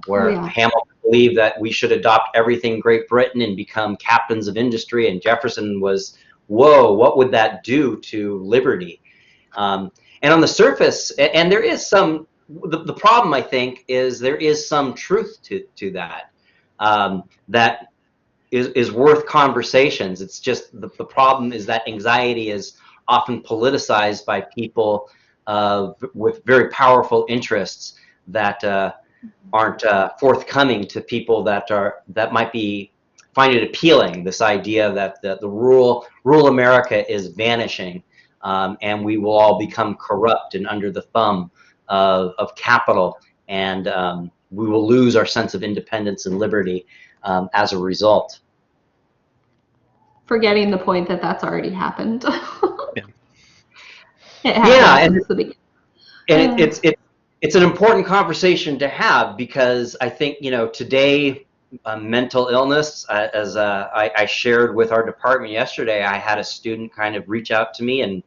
where Hamilton believed that we should adopt everything Great Britain and become captains of industry, and Jefferson was, whoa, what would that do to liberty? And on the surface, and there is some, the problem I think is there is some truth to that. That is worth conversations. It's just the problem is that anxiety is often politicized by people with very powerful interests that aren't forthcoming to people that might be find it appealing. This idea that the rural America is vanishing, and we will all become corrupt and under the thumb of capital, and we will lose our sense of independence and liberty as a result. Forgetting the point that that's already happened. Yeah. It happened since the beginning. And it's an important conversation to have, because I think, you know, today mental illness, as I shared with our department yesterday, I had a student kind of reach out to me and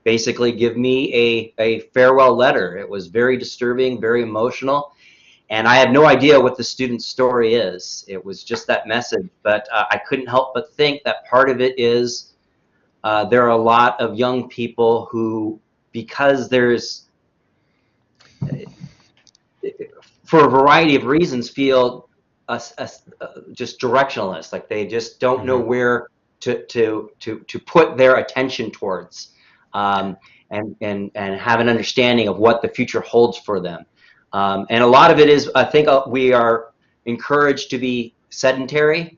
basically give me a farewell letter. It was very disturbing, very emotional. And I have no idea what the student's story is. It was just that message. But I couldn't help but think that part of it is there are a lot of young people who, because there's, for a variety of reasons, feel just directionless, like they just don't know where to put their attention towards, and have an understanding of what the future holds for them. And a lot of it is, I think, we are encouraged to be sedentary,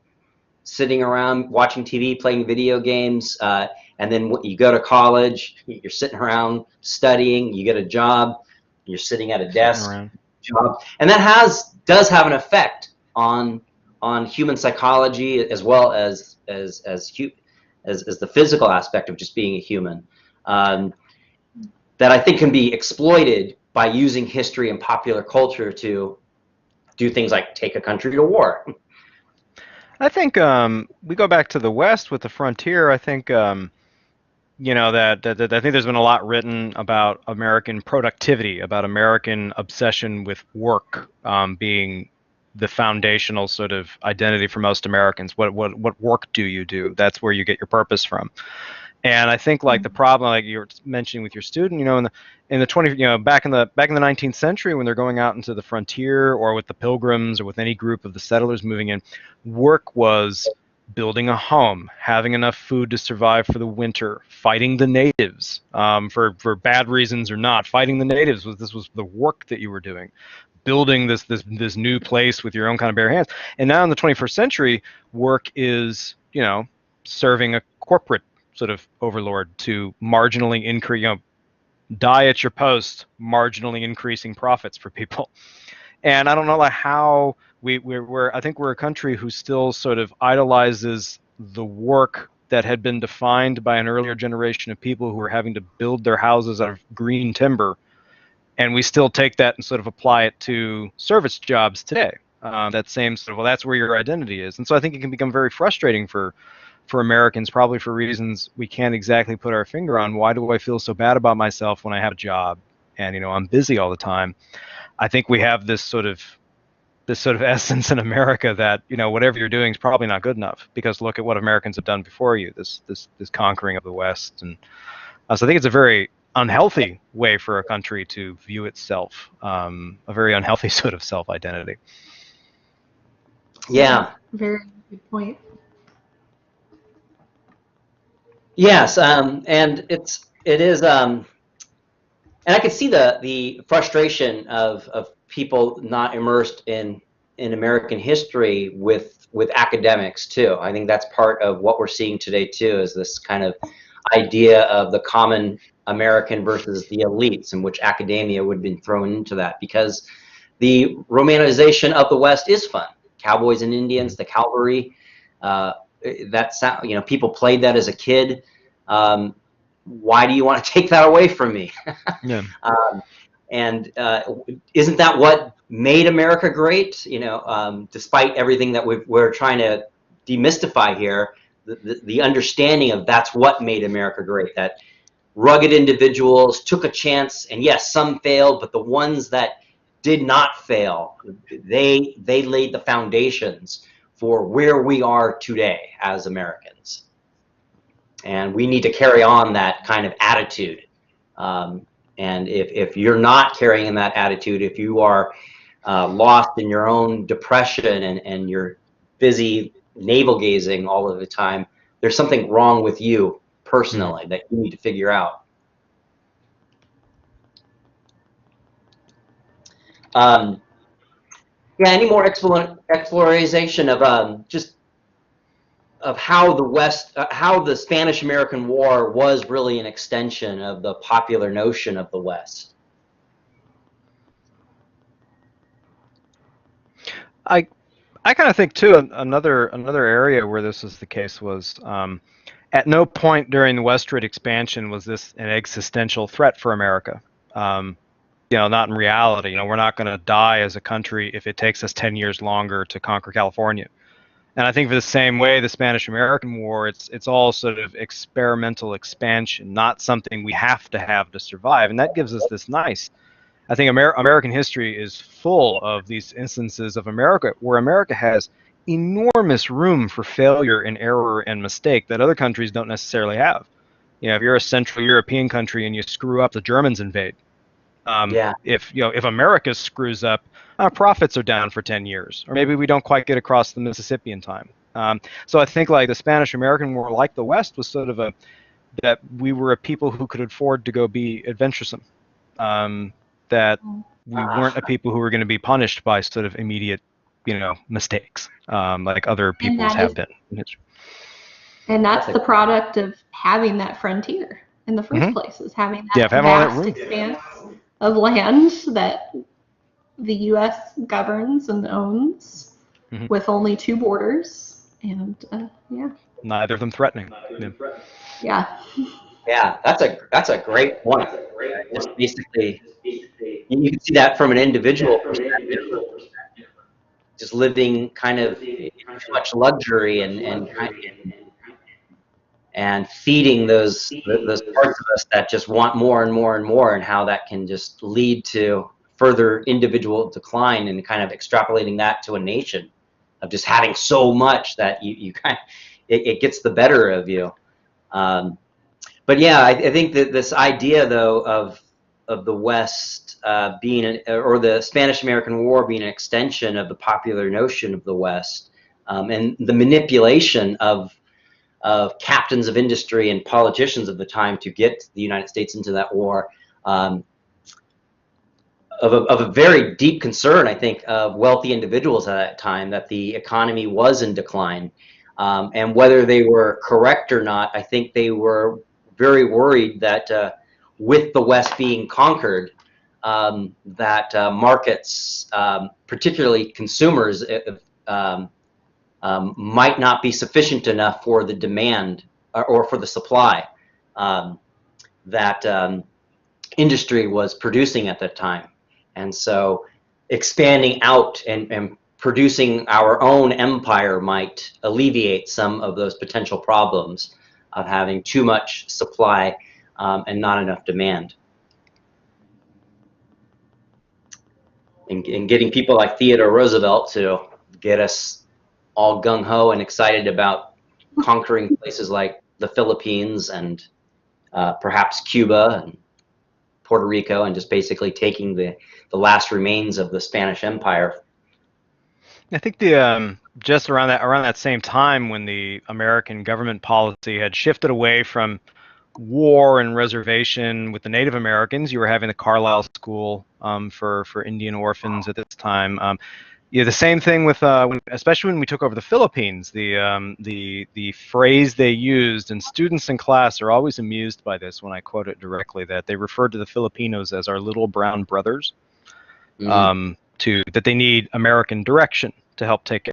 sitting around watching TV, playing video games, and then you go to college, you're sitting around studying, you get a job, you're sitting at a desk job, and that does have an effect on human psychology, as well as the physical aspect of just being a human, that I think can be exploited by using history and popular culture to do things like take a country to war. I think we go back to the West with the frontier. I think you know that I think there's been a lot written about American productivity, about American obsession with work being the foundational sort of identity for most Americans. What work do you do? That's where you get your purpose from. And I think like the problem, like you were mentioning with your student, you know, in the 20, you know, back in the 19th century, when they're going out into the frontier, or with the Pilgrims, or with any group of the settlers moving in, work was building a home, having enough food to survive for the winter, fighting the natives for bad reasons or not. Fighting the natives was the work that you were doing, building this new place with your own kind of bare hands. And now in the 21st century, work is, you know, serving a corporate sort of overlord to marginally increase, you know, die at your post, marginally increasing profits for people. And I don't know like how we're I think we're a country who still sort of idolizes the work that had been defined by an earlier generation of people who were having to build their houses out of green timber, and we still take that and sort of apply it to service jobs today. That same sort of, well, that's where your identity is. And so I think it can become very frustrating for Americans, probably for reasons we can't exactly put our finger on. Why do I feel so bad about myself when I have a job and, you know, I'm busy all the time? I think we have this sort of essence in America that, you know, whatever you're doing is probably not good enough, because look at what Americans have done before you, this conquering of the West. And so I think it's a very unhealthy way for a country to view itself, a very unhealthy sort of self-identity. Yeah. Very good point. Yes, and it is, and I can see the frustration of people not immersed in American history with academics too. I think that's part of what we're seeing today too, is this kind of idea of the common American versus the elites, in which academia would have been thrown into that, because the romanization of the West is fun. Cowboys and Indians, the cavalry, that sound, you know, people played that as a kid. Why do you want to take that away from me? Yeah. And isn't that what made America great? You know, despite everything that we're trying to demystify here, the understanding of that's what made America great, that rugged individuals took a chance, and yes, some failed, but the ones that did not fail, they laid the foundations for where we are today as Americans. And we need to carry on that kind of attitude. And if you're not carrying that attitude, if you are lost in your own depression and you're busy navel gazing all of the time, there's something wrong with you personally that you need to figure out. Yeah, any more exploration of just of how the West, how the Spanish-American War was really an extension of the popular notion of the West? I kind of think too, another area where this was the case was, at no point during the westward expansion was this an existential threat for America. You know, not in reality. You know, we're not going to die as a country if it takes us 10 years longer to conquer California. And I think for the same way, the Spanish-American War, it's all sort of experimental expansion, not something we have to survive. And that gives us this nice, I think American history is full of these instances of America where America has enormous room for failure and error and mistake that other countries don't necessarily have. You know, if you're a Central European country and you screw up, the Germans invade. Yeah. If America screws up, profits are down for 10 years, or maybe we don't quite get across the Mississippi in time. So I think like the Spanish-American War, like the West, was sort of that we were a people who could afford to go be adventuresome. That we weren't a people who were going to be punished by sort of immediate, you know, mistakes, like other peoples have been. And that's the product of having that frontier in the first place, is having that vast expanse of land that the U.S. governs and owns with only 2 borders, and yeah. Neither of them threatening. Yeah. Yeah, that's a great point. Just basically, you can see that from an individual perspective, just living kind of in too much luxury and feeding those parts of us that just want more and more and more, and how that can just lead to further individual decline, and kind of extrapolating that to a nation of just having so much that you kind of, it gets the better of you. But yeah, I think that this idea though of the West being or the Spanish-American War being an extension of the popular notion of the West, and the manipulation of captains of industry and politicians of the time to get the United States into that war, of a very deep concern, I think, of wealthy individuals at that time, that the economy was in decline. And whether they were correct or not, I think they were very worried that with the West being conquered, that markets, particularly consumers, might not be sufficient enough for the demand or for the supply, that industry was producing at that time. And so expanding out and producing our own empire might alleviate some of those potential problems of having too much supply and not enough demand. And getting people like Theodore Roosevelt to get us all gung-ho and excited about conquering places like the Philippines and perhaps Cuba and Puerto Rico, and just basically taking the last remains of the Spanish Empire. I think the just around that same time, when the American government policy had shifted away from war and reservation with the Native Americans, you were having the Carlisle School for Indian orphans at this time. Yeah, the same thing with especially when we took over the Philippines. The phrase they used, and students in class are always amused by this when I quote it directly, that they referred to the Filipinos as our little brown brothers. That they need American direction to help take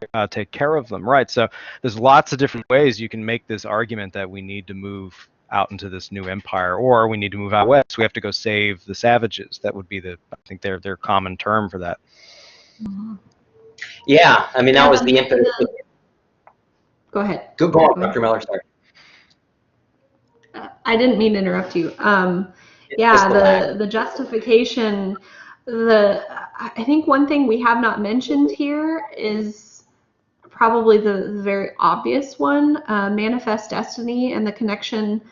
care of them, right? So there's lots of different ways you can make this argument that we need to move out into this new empire, or we need to move out west. We have to go save the savages. That would be I think their common term for that. Yeah, I mean, that was the impetus. Go ahead. Go on, Dr. Miller, sorry. I didn't mean to interrupt you. Yeah, the justification, I think one thing we have not mentioned here is probably the very obvious one, manifest destiny, and the connection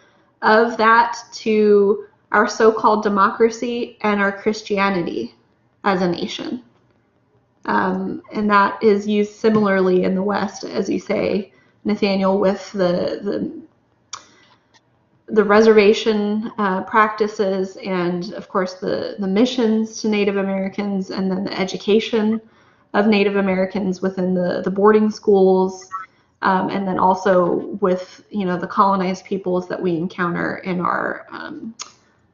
of that to our so-called democracy and our Christianity as a nation. And that is used similarly in the West, as you say, Nathaniel, with the reservation practices, and of course the missions to Native Americans, and then the education of Native Americans within the boarding schools, and then also with the colonized peoples that we encounter in our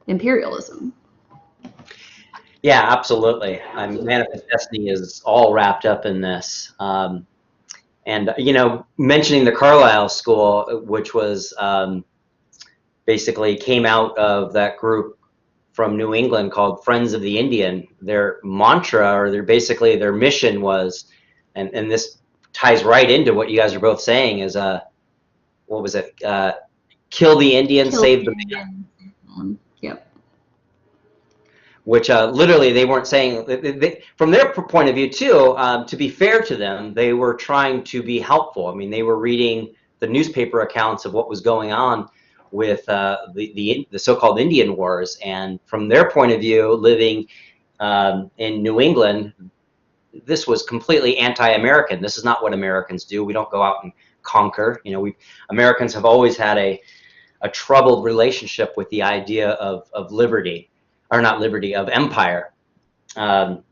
imperialism. Yeah, absolutely. I mean, manifest destiny is all wrapped up in this. And mentioning the Carlisle School, which was basically came out of that group from New England called Friends of the Indian. Their mantra, or their mission was, and this ties right into what you guys are both saying, is what was it? Kill the Indian, save the man. Yep. Which literally they weren't saying, from their point of view too, to be fair to them, they were trying to be helpful. I mean, they were reading the newspaper accounts of what was going on with the so-called Indian Wars, and from their point of view, living in New England, this was completely anti-American. This is not what Americans do. We don't go out and conquer. Americans have always had a troubled relationship with the idea of liberty, or not liberty, of empire. And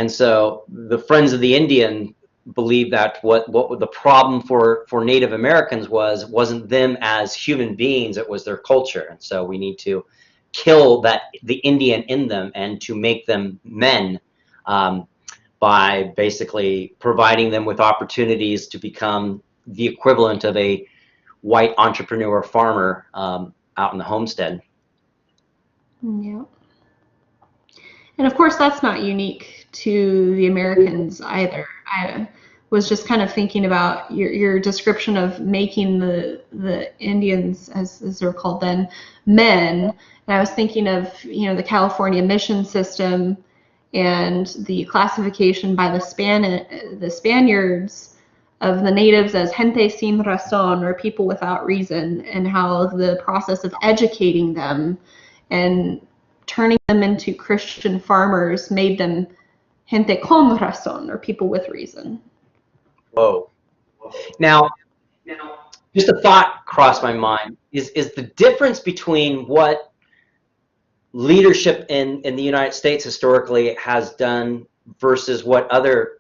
so the Friends of the Indian believe that what the problem for Native Americans wasn't them as human beings, it was their culture. And so we need to kill the Indian in them and to make them men, by basically providing them with opportunities to become the equivalent of a white entrepreneur farmer out in the homestead. Yeah. And of course, that's not unique to the Americans either. I was just kind of thinking about your description of making the Indians, as they're called then, men. And I was thinking of the California mission system and the classification by the Spaniards of the natives as gente sin razón, or people without reason, and how the process of educating them and turning them into Christian farmers made them gente con razón, or people with reason. Whoa. Now, just a thought crossed my mind. Is the difference between what leadership in the United States historically has done versus what other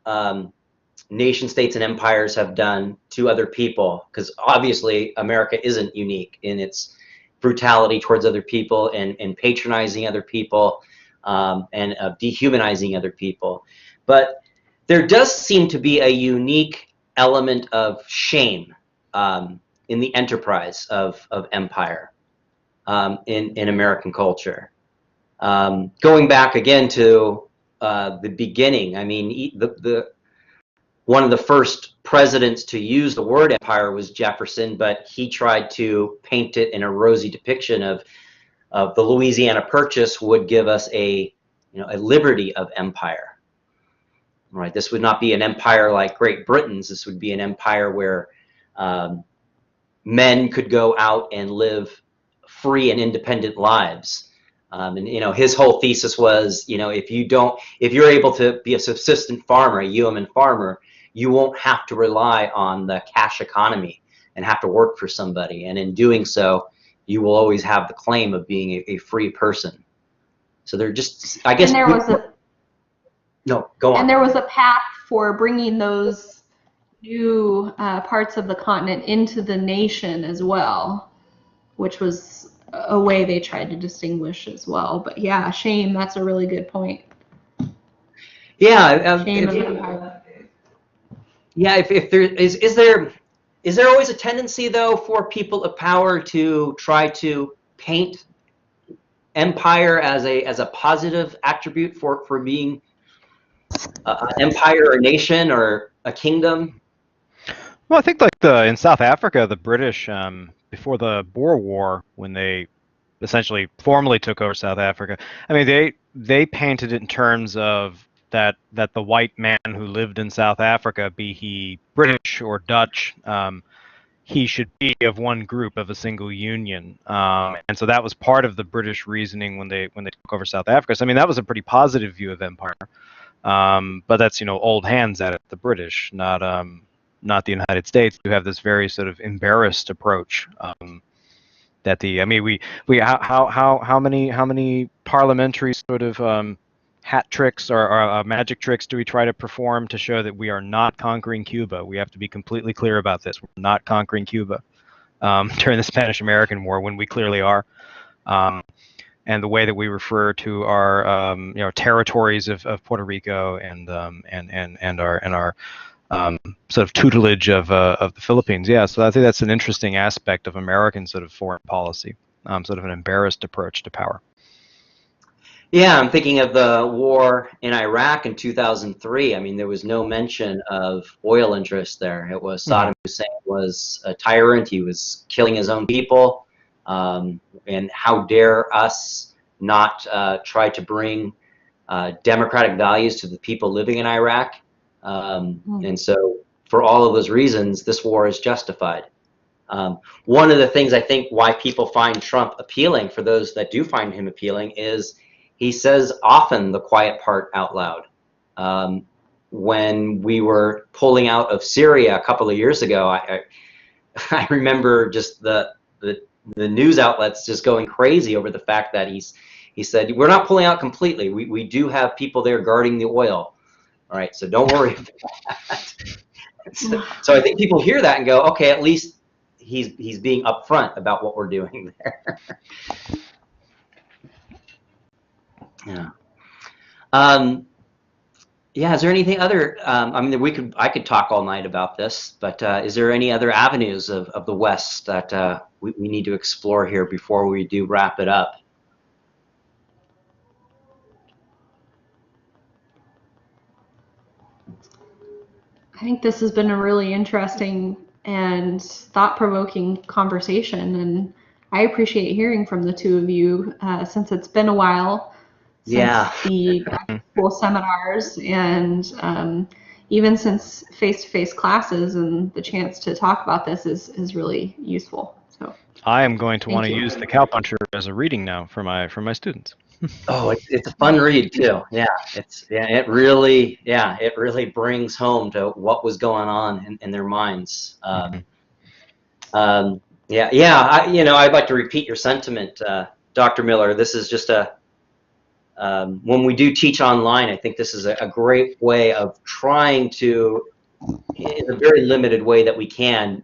nation states and empires have done to other people? Because obviously America isn't unique in its brutality towards other people, and patronizing other people, and dehumanizing other people. But there does seem to be a unique element of shame in the enterprise of empire. in American culture. Going back again to the beginning, I mean, one of the first presidents to use the word empire was Jefferson, but he tried to paint it in a rosy depiction of the Louisiana Purchase would give us a liberty of empire. Right, this would not be an empire like Great Britain's. This would be an empire where men could go out and live free and independent lives. And his whole thesis was, if you're able to be a subsistent farmer, a yeoman farmer, you won't have to rely on the cash economy and have to work for somebody. And in doing so, you will always have the claim of being a free person. So they're just, I guess. No, go on. And there was a path for bringing those new parts of the continent into the nation as well, which was a way they tried to distinguish as well. But yeah, shame, that's a really good point. Yeah. Shame of empire. Yeah, if there is there always a tendency though for people of power to try to paint empire as a positive attribute for being an empire or a nation or a kingdom? Well, I think like in South Africa, the British before the Boer War, when they essentially formally took over South Africa, I mean they painted it in terms of that the white man who lived in South Africa, be he British or Dutch, he should be of one group, of a single union, and so that was part of the British reasoning when they took over South Africa. So I mean that was a pretty positive view of empire. But that's old hands at it, the British, not the United States, who have this very sort of embarrassed approach. That I mean we how many parliamentary sort of hat tricks or magic tricks do we try to perform to show that we are not conquering Cuba? We have to be completely clear about this. We're not conquering Cuba during the Spanish-American War, when we clearly are. And the way that we refer to our territories of Puerto Rico and our sort of tutelage of the Philippines. Yeah, so I think that's an interesting aspect of American sort of foreign policy, sort of an embarrassed approach to power. Yeah, I'm thinking of the war in Iraq in 2003. I mean, there was no mention of oil interests there. It was Saddam Hussein was a tyrant. He was killing his own people. And how dare us not try to bring democratic values to the people living in Iraq? And so for all of those reasons, this war is justified. One of the things I think why people find Trump appealing, for those that do find him appealing, is he says often the quiet part out loud. When we were pulling out of Syria a couple of years ago, I remember just the news outlets just going crazy over the fact that he said, we're not pulling out completely. We do have people there guarding the oil. All right, so don't worry about that. So I think people hear that and go, okay, at least he's being upfront about what we're doing there. Yeah. Yeah. Is there anything other? I mean, I could talk all night about this, but is there any other avenues of the West that we need to explore here before we do wrap it up? I think this has been a really interesting and thought-provoking conversation, and I appreciate hearing from the two of you since it's been a while since the back-to-school seminars, and even since face-to-face classes, and the chance to talk about this is really useful. So I am going to want to use the Cowpuncher as a reading now for my students. Oh, it's a fun read too. Yeah, it really brings home to what was going on in their minds. I'd like to repeat your sentiment, Dr. Miller. This is just when we do teach online, I think this is a great way of trying to, in a very limited way that we can,